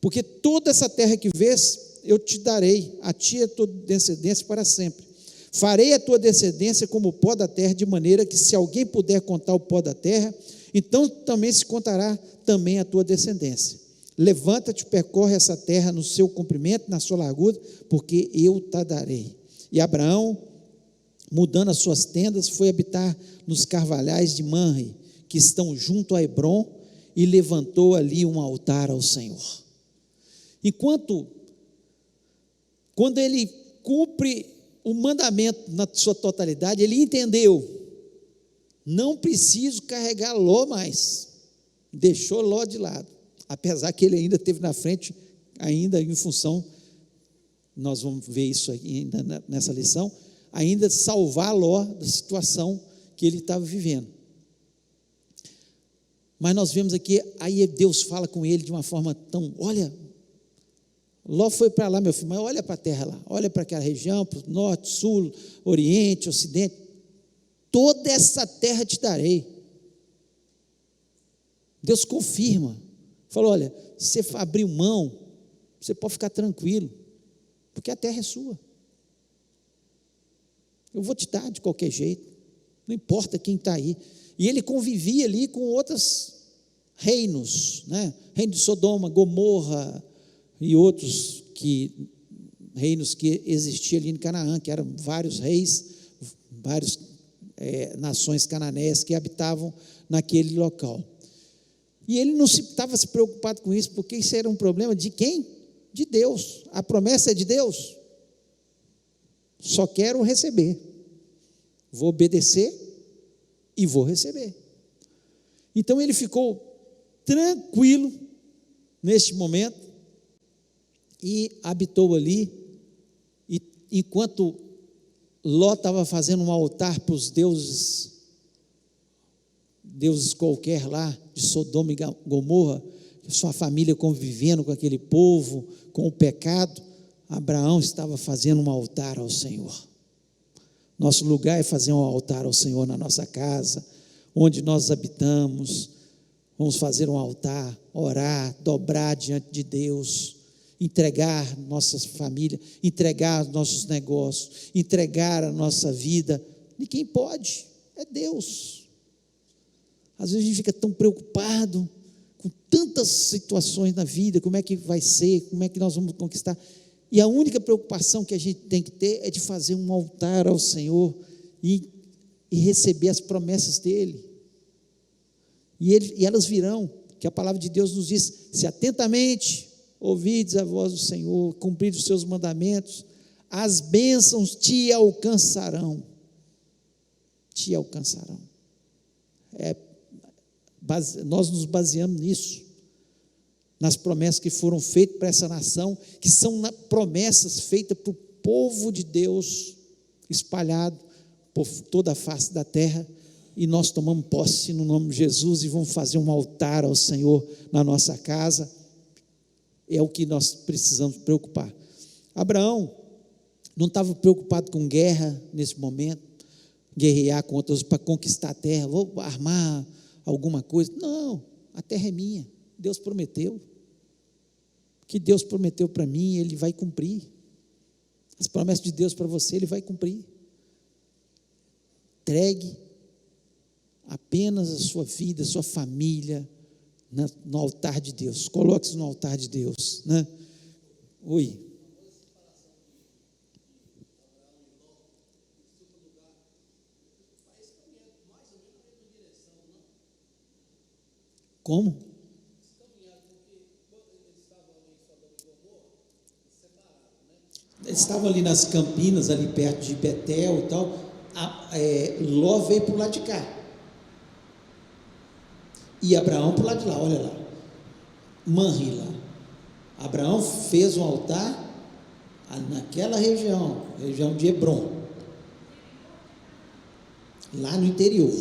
porque toda essa terra que vês, eu te darei, a ti e a tua descendência para sempre. Farei a tua descendência como o pó da terra, de maneira que, se alguém puder contar o pó da terra, então também se contará também a tua descendência. Levanta-te, percorre essa terra no seu comprimento, na sua largura, porque eu te darei. E Abraão, mudando as suas tendas, foi habitar nos carvalhais de Manre, que estão junto a Hebrom, e levantou ali um altar ao Senhor. Quando ele cumpre o mandamento na sua totalidade, ele entendeu: não preciso carregar Ló mais, deixou Ló de lado, apesar que ele ainda teve na frente, ainda em função, nós vamos ver isso ainda nessa lição, ainda salvar Ló da situação que ele estava vivendo. Mas nós vemos aqui, aí Deus fala com ele de uma forma tão, olha, Ló foi para lá, meu filho, mas olha para a terra lá, olha para aquela região, para o norte, sul, oriente, ocidente, toda essa terra te darei. Deus confirma, falou: olha, se você abriu mão, você pode ficar tranquilo, porque a terra é sua, eu vou te dar de qualquer jeito, não importa quem está aí. E ele convivia ali com outros reinos, né? Reino de Sodoma, Gomorra e outros reinos que existiam ali em Canaã, que eram vários reis, várias nações cananeias que habitavam naquele local. E ele não estava se preocupado com isso, porque isso era um problema de quem? De Deus. A promessa é de Deus. Só quero receber. Vou obedecer e vou receber. Então ele ficou tranquilo neste momento e habitou ali. E enquanto Ló estava fazendo um altar para os deuses qualquer lá de Sodoma e Gomorra, sua família convivendo com aquele povo, com o pecado, Abraão estava fazendo um altar ao Senhor. Nosso lugar é fazer um altar ao Senhor na nossa casa, onde nós habitamos. Vamos fazer um altar, orar, dobrar diante de Deus, entregar nossas famílias, entregar nossos negócios, entregar a nossa vida. Ninguém pode, É Deus. Às vezes a gente fica tão preocupado com tantas situações na vida, como é que vai ser, como é que nós vamos conquistar, e a única preocupação que a gente tem que ter é de fazer um altar ao Senhor e receber as promessas dEle, e elas virão, que a palavra de Deus nos diz: se atentamente ouvides a voz do Senhor, cumprides os seus mandamentos, as bênçãos te alcançarão, nós nos baseamos nisso, nas promessas que foram feitas para essa nação, que são promessas feitas para o povo de Deus, espalhado por toda a face da terra, e nós tomamos posse no nome de Jesus, e vamos fazer um altar ao Senhor na nossa casa. É o que nós precisamos preocupar. Abraão não estava preocupado com guerra nesse momento, guerrear com outros para conquistar a terra, vou armar alguma coisa. Não, a terra é minha. Deus prometeu. O que Deus prometeu para mim, Ele vai cumprir. As promessas de Deus para você, Ele vai cumprir. Entregue apenas a sua vida, a sua família no altar de Deus. Coloque-se no altar de Deus, né? Oi. Como? Eles estavam ali nas Campinas, ali perto de Betel e tal. Ló veio para o lado de cá, e Abraão para o lado de lá. Olha lá, Manri lá. Abraão fez um altar naquela região de Hebrom, lá no interior,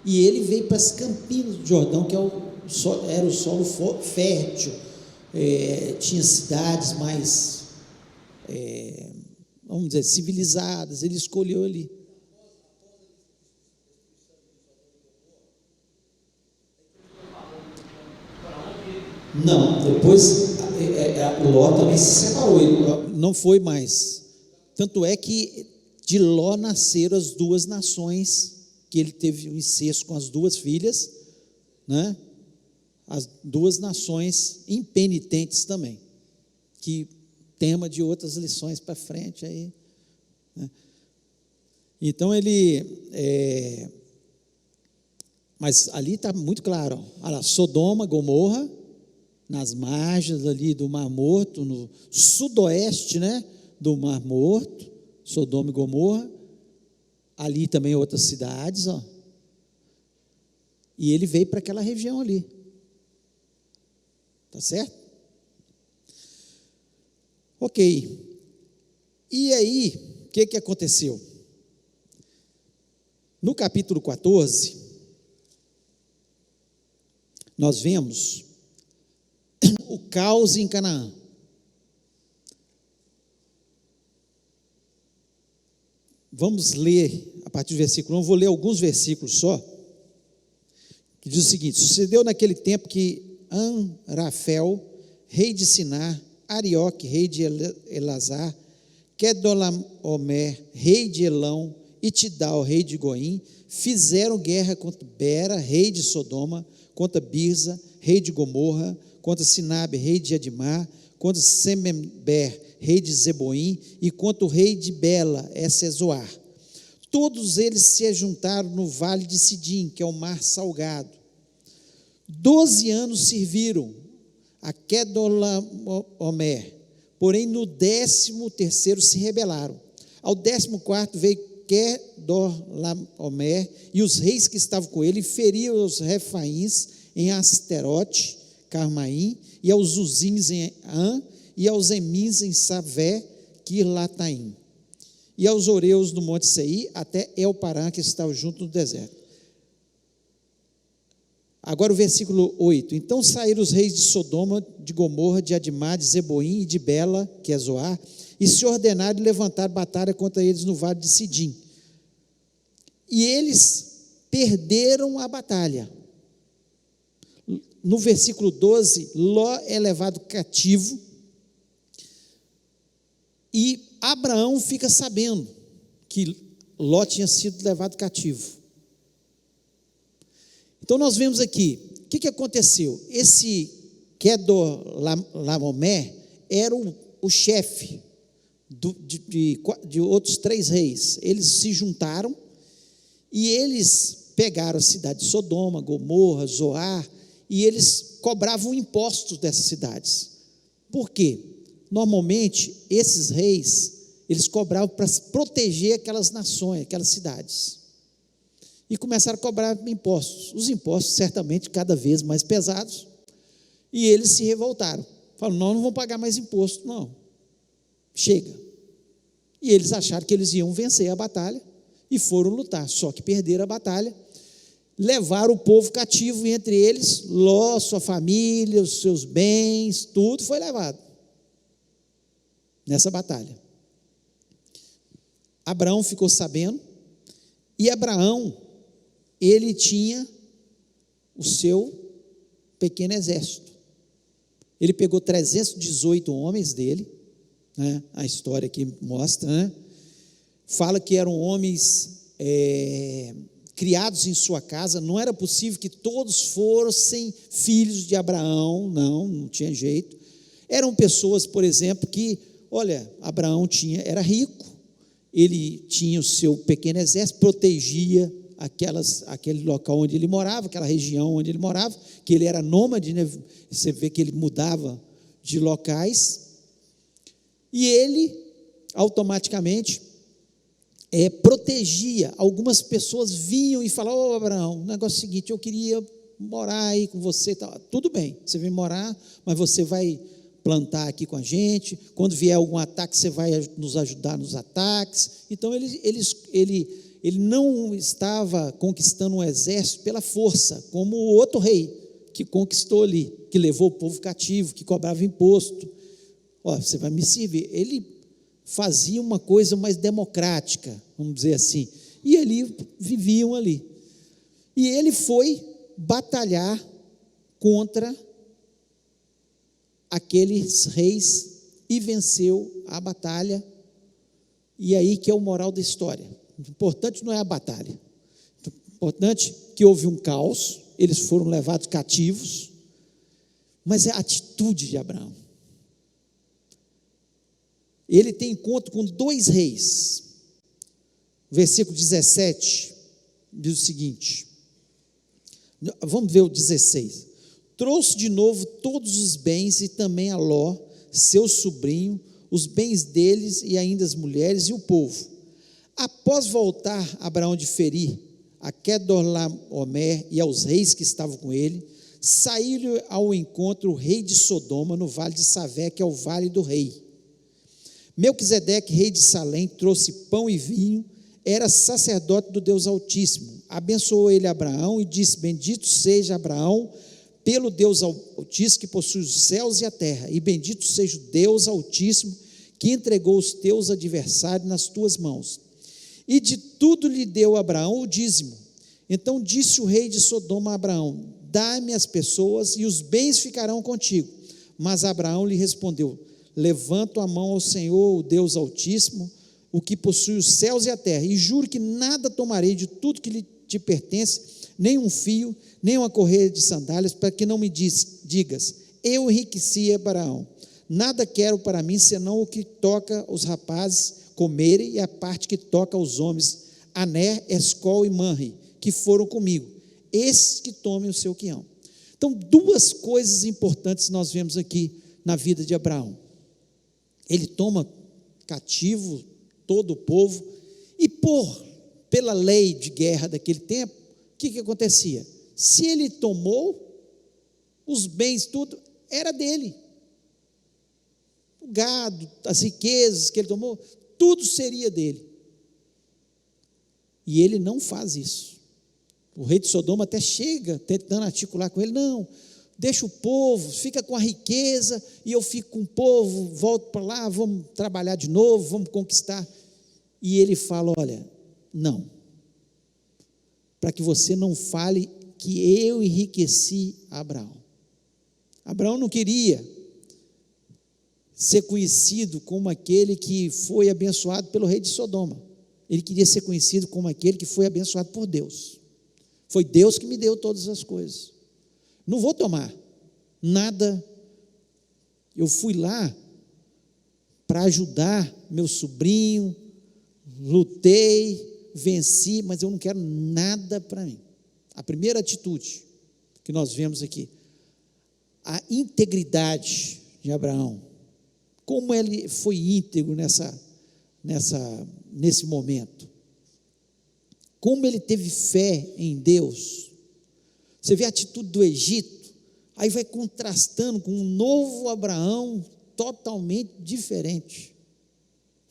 e ele veio para as Campinas do Jordão, que era o solo fértil, tinha cidades mais, vamos dizer, civilizadas. Ele escolheu ali. Não, depois Ló também se separou, não foi mais. Tanto é que de Ló nasceram as duas nações, que ele teve um incesto com as duas filhas, né? As duas nações impenitentes também, que tema de outras lições para frente aí, né? Então mas ali está muito claro, olha lá, Sodoma, Gomorra, nas margens ali do Mar Morto, no sudoeste, né, do Mar Morto, Sodoma e Gomorra, ali também outras cidades, ó. E ele veio para aquela região ali, tá certo? Ok, e aí, o que aconteceu? No capítulo 14, nós vemos o caos em Canaã. Vamos ler a partir do versículo 1, vou ler alguns versículos só, que diz o seguinte: sucedeu naquele tempo que Amrafel, rei de Sinar, Arioque, rei de Elazar, Kedorlaomer, rei de Elão, e Tidal, rei de Goim, fizeram guerra contra Bera, rei de Sodoma, contra Birza, rei de Gomorra, contra Sinabe, rei de Admar, contra Semember, rei de Zeboim, e contra o rei de Bela, Essezoar. Todos eles se ajuntaram no vale de Sidim, que é o mar salgado. 12 anos serviram a Kedorlaomer, porém no 13º se rebelaram. Ao 14º veio Kedorlaomer e os reis que estavam com ele, feriram os refaíns em Asterote, Carmaim, e aos Uzins em An, e aos Emins em Savé, Quirlataim, e aos Oreus no Monte Seir, até Elparã, que estava junto no deserto. Agora o versículo 8: então saíram os reis de Sodoma, de Gomorra, de Admar, de Zeboim e de Bela, que é Zoar, e se ordenaram e levantaram batalha contra eles no vale de Sidim. E eles perderam a batalha. No versículo 12, Ló é levado cativo, e Abraão fica sabendo que Ló tinha sido levado cativo. Então nós vemos aqui, o que aconteceu? Esse Quedorlaomer era o chefe de outros 3 reis. Eles se juntaram e eles pegaram a cidade de Sodoma, Gomorra, Zoar, e eles cobravam impostos dessas cidades. Por quê? Normalmente, esses reis, eles cobravam para proteger aquelas nações, aquelas cidades. E começaram a cobrar impostos. Os impostos, certamente, cada vez mais pesados. E eles se revoltaram. Falaram, nós não vamos pagar mais imposto, não. Chega. E eles acharam que eles iam vencer a batalha e foram lutar. Só que perderam a batalha. Levaram o povo cativo, e entre eles, Ló, sua família, os seus bens, tudo foi levado nessa batalha. Abraão ficou sabendo, e Abraão, ele tinha o seu pequeno exército. Ele pegou 318 homens dele, né? A história aqui mostra, né? Fala que eram homens criados em sua casa. Não era possível que todos fossem filhos de Abraão, não tinha jeito. Eram pessoas, por exemplo, que, olha, Abraão era rico, ele tinha o seu pequeno exército, protegia aquele local onde ele morava, aquela região onde ele morava, que ele era nômade, né? Você vê que ele mudava de locais, e ele automaticamente protegia. Algumas pessoas vinham e falavam, Abraão, o negócio é o seguinte, eu queria morar aí com você, tudo bem, você vem morar, mas você vai plantar aqui com a gente, quando vier algum ataque, você vai nos ajudar nos ataques. Então ele não estava conquistando um exército pela força, como o outro rei, que conquistou ali, que levou o povo cativo, que cobrava imposto. Você vai me servir. Ele fazia uma coisa mais democrática, vamos dizer assim, e ali viviam ali. E ele foi batalhar contra aqueles reis e venceu a batalha. E aí que é o moral da história. O importante não é a batalha, o importante é que houve um caos, eles foram levados cativos, mas é a atitude de Abraão. Ele tem encontro com 2 reis. Versículo 17 diz o seguinte, vamos ver o 16. Trouxe de novo todos os bens e também a Ló, seu sobrinho, os bens deles e ainda as mulheres e o povo. Após voltar Abraão de ferir a Quedorlaomer e aos reis que estavam com ele, saiu ao encontro o rei de Sodoma no vale de Savé, que é o vale do rei. Melquisedeque, rei de Salém, trouxe pão e vinho, era sacerdote do Deus Altíssimo. Abençoou ele Abraão e disse, bendito seja Abraão pelo Deus Altíssimo que possui os céus e a terra, e bendito seja o Deus Altíssimo que entregou os teus adversários nas tuas mãos. E de tudo lhe deu Abraão o dízimo. Então disse o rei de Sodoma a Abraão, dá-me as pessoas e os bens ficarão contigo. Mas Abraão lhe respondeu, levanto a mão ao Senhor, o Deus Altíssimo, o que possui os céus e a terra, e juro que nada tomarei de tudo que te pertence, nem um fio, nem uma correia de sandálias, para que não me digas, eu enriqueci Abraão, nada quero para mim, senão o que toca os rapazes comerem, e a parte que toca aos homens, Aner, Escol e Manre, que foram comigo, esses que tomem o seu quião. Então, 2 coisas importantes nós vemos aqui na vida de Abraão. Ele toma cativo todo o povo, e pela lei de guerra daquele tempo, o que acontecia? Se ele tomou, os bens, tudo, era dele. O gado, as riquezas que ele tomou, tudo seria dele. E ele não faz isso. O rei de Sodoma até chega tentando articular com ele, não, deixa o povo, fica com a riqueza, e eu fico com o povo, volto para lá, vamos trabalhar de novo, vamos conquistar. E ele fala, olha, não, para que você não fale que eu enriqueci Abraão. Abraão não queria ser conhecido como aquele que foi abençoado pelo rei de Sodoma. Ele queria ser conhecido como aquele que foi abençoado por Deus. Foi Deus que me deu todas as coisas. Não vou tomar nada. Eu fui lá para ajudar meu sobrinho, lutei, venci, mas eu não quero nada para mim. A primeira atitude que nós vemos aqui, a integridade de Abraão, como ele foi íntegro nesse momento, como ele teve fé em Deus. Você vê a atitude do Egito, aí vai contrastando com um novo Abraão, totalmente diferente.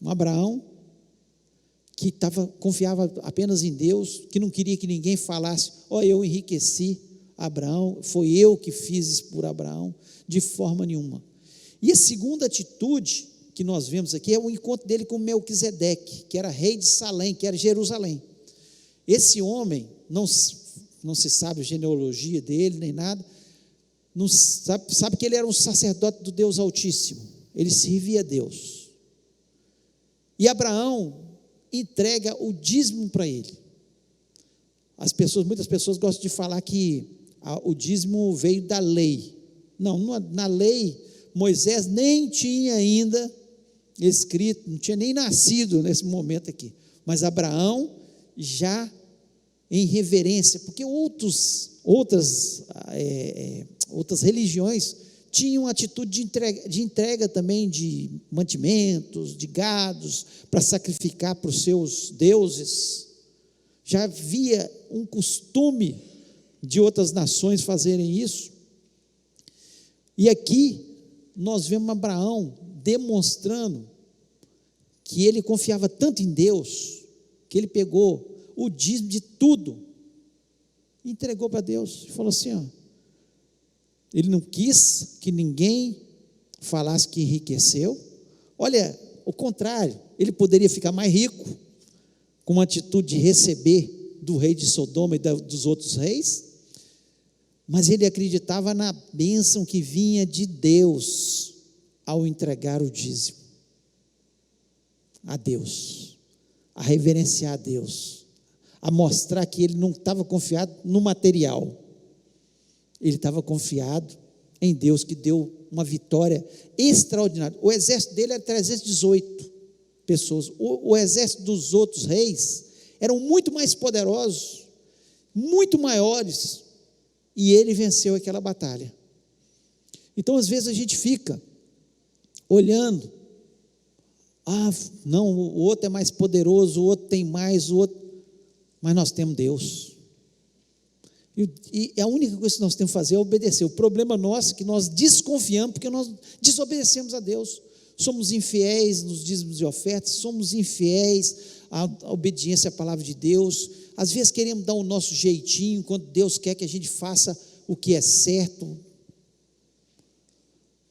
Um Abraão que confiava apenas em Deus, que não queria que ninguém falasse, eu enriqueci Abraão, foi eu que fiz isso por Abraão, de forma nenhuma. E a segunda atitude que nós vemos aqui é o encontro dele com Melquisedeque, que era rei de Salém, que era Jerusalém. Esse homem, não se sabe a genealogia dele, nem nada, não sabe que ele era um sacerdote do Deus Altíssimo, ele servia a Deus. E Abraão entrega o dízimo para ele. Muitas pessoas gostam de falar que o dízimo veio da lei. Não, na lei, Moisés nem tinha ainda escrito, não tinha nem nascido nesse momento aqui, mas Abraão já em reverência, porque outras religiões tinham atitude de entrega também de mantimentos, de gados, para sacrificar para os seus deuses. Já havia um costume de outras nações fazerem isso. E aqui nós vemos Abraão demonstrando que ele confiava tanto em Deus, que ele pegou o dízimo de tudo, entregou para Deus, e falou assim, ele não quis que ninguém falasse que enriqueceu. Olha, o contrário, ele poderia ficar mais rico, com uma atitude de receber do rei de Sodoma e dos outros reis, mas ele acreditava na bênção que vinha de Deus, ao entregar o dízimo, a Deus, a reverenciar a Deus, a mostrar que ele não estava confiado no material, ele estava confiado em Deus, que deu uma vitória extraordinária. O exército dele era 318 pessoas, o exército dos outros reis eram muito mais poderosos, muito maiores, e ele venceu aquela batalha. Então às vezes a gente fica olhando, não, o outro é mais poderoso, o outro tem mais, mas nós temos Deus, e a única coisa que nós temos que fazer é obedecer. O problema nosso é que nós desconfiamos, porque nós desobedecemos a Deus, somos infiéis nos dízimos e ofertas, somos infiéis à obediência à palavra de Deus, às vezes queremos dar o nosso jeitinho, quando Deus quer que a gente faça o que é certo,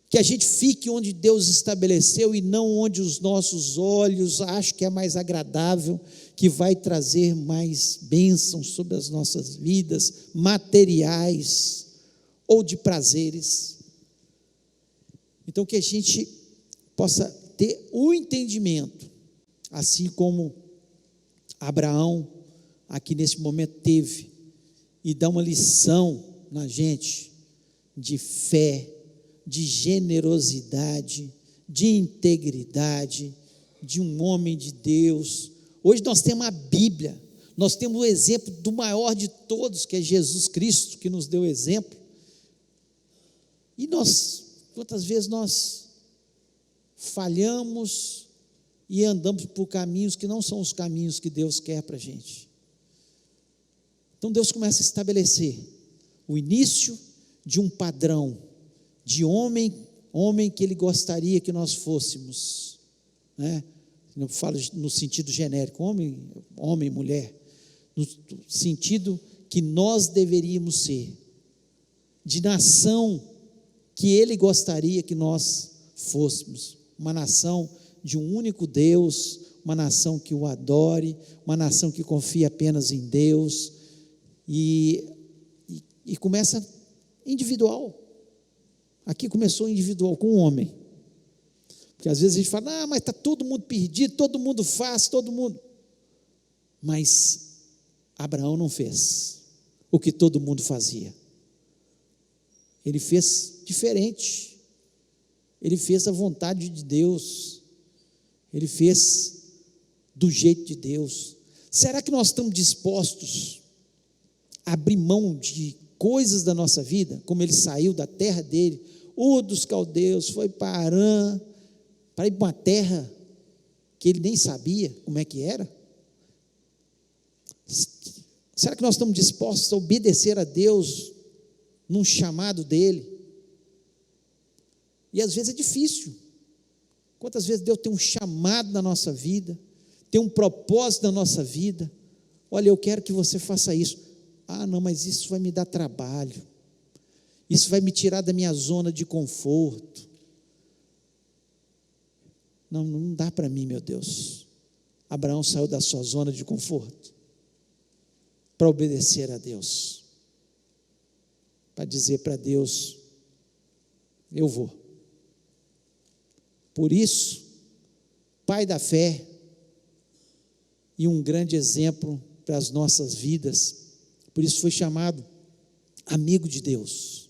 que a gente fique onde Deus estabeleceu e não onde os nossos olhos acham que é mais agradável, que vai trazer mais bênçãos sobre as nossas vidas, materiais ou de prazeres. Então que a gente possa ter o entendimento, assim como Abraão aqui nesse momento teve, e dar uma lição na gente de fé, de generosidade, de integridade, de um homem de Deus. Hoje nós temos a Bíblia, nós temos o exemplo do maior de todos, que é Jesus Cristo, que nos deu exemplo. E quantas vezes nós falhamos e andamos por caminhos que não são os caminhos que Deus quer para a gente. Então Deus começa a estabelecer o início de um padrão de homem que Ele gostaria que nós fôssemos, né? Não falo no sentido genérico, homem, mulher, no sentido que nós deveríamos ser, de nação que Ele gostaria que nós fôssemos, uma nação de um único Deus, uma nação que o adore, uma nação que confia apenas em Deus, e começa individual. Aqui começou individual, com o homem, porque às vezes a gente fala, mas está todo mundo perdido, todo mundo faz, mas Abraão não fez, o que todo mundo fazia. Ele fez diferente. Ele fez a vontade de Deus. Ele fez do jeito de Deus. Será que nós estamos dispostos a abrir mão de coisas da nossa vida, como ele saiu da terra dele, dos caldeus, foi para Harã, para ir para uma terra que ele nem sabia como é que era? Será que nós estamos dispostos a obedecer a Deus num chamado dele? E às vezes é difícil. Quantas vezes Deus tem um chamado na nossa vida, tem um propósito na nossa vida? Olha, eu quero que você faça isso. Não, mas isso vai me dar trabalho, isso vai me tirar da minha zona de conforto. Não dá para mim, meu Deus. Abraão saiu da sua zona de conforto para obedecer a Deus, para dizer para Deus: eu vou. Por isso, pai da fé e um grande exemplo para as nossas vidas, por isso foi chamado amigo de Deus.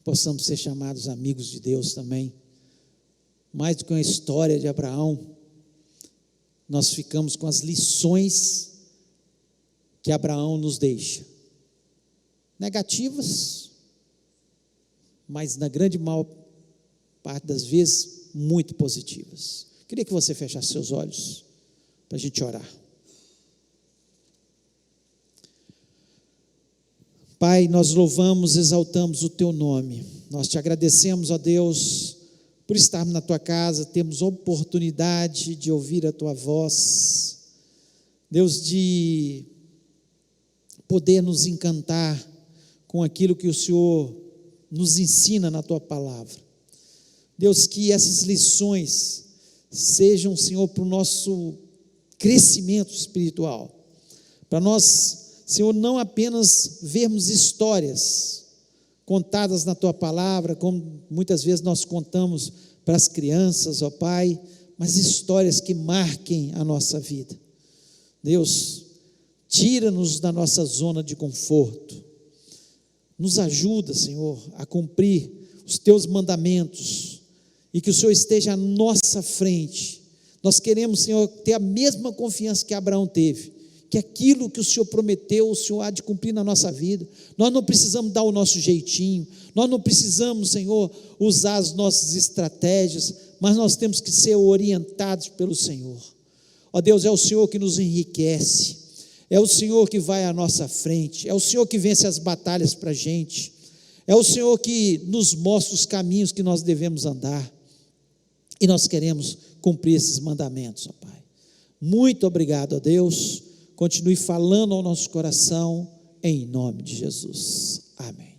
Possamos ser chamados amigos de Deus também. Mais do que uma história de Abraão, nós ficamos com as lições que Abraão nos deixa. Negativas, mas na grande maior parte das vezes, muito positivas. Queria que você fechasse seus olhos, para a gente orar. Pai, nós louvamos, exaltamos o Teu nome, nós Te agradecemos, ó Deus, por estarmos na Tua casa, temos oportunidade de ouvir a Tua voz, Deus, de poder nos encantar com aquilo que o Senhor nos ensina na Tua palavra. Deus, que essas lições sejam, Senhor, para o nosso crescimento espiritual, para nós, Senhor, não apenas vermos histórias contadas na Tua palavra, como muitas vezes nós contamos para as crianças, ó Pai, mas histórias que marquem a nossa vida. Deus, tira-nos da nossa zona de conforto, nos ajuda, Senhor, a cumprir os Teus mandamentos, e que o Senhor esteja à nossa frente. Nós queremos, Senhor, ter a mesma confiança que Abraão teve, que aquilo que o Senhor prometeu, o Senhor há de cumprir na nossa vida. Nós não precisamos dar o nosso jeitinho, nós não precisamos, Senhor, usar as nossas estratégias, mas nós temos que ser orientados pelo Senhor. Ó Deus, é o Senhor que nos enriquece, é o Senhor que vai à nossa frente, é o Senhor que vence as batalhas para a gente, é o Senhor que nos mostra os caminhos que nós devemos andar, e nós queremos cumprir esses mandamentos, ó Pai. Muito obrigado, ó Deus. Continue falando ao nosso coração, em nome de Jesus. Amém.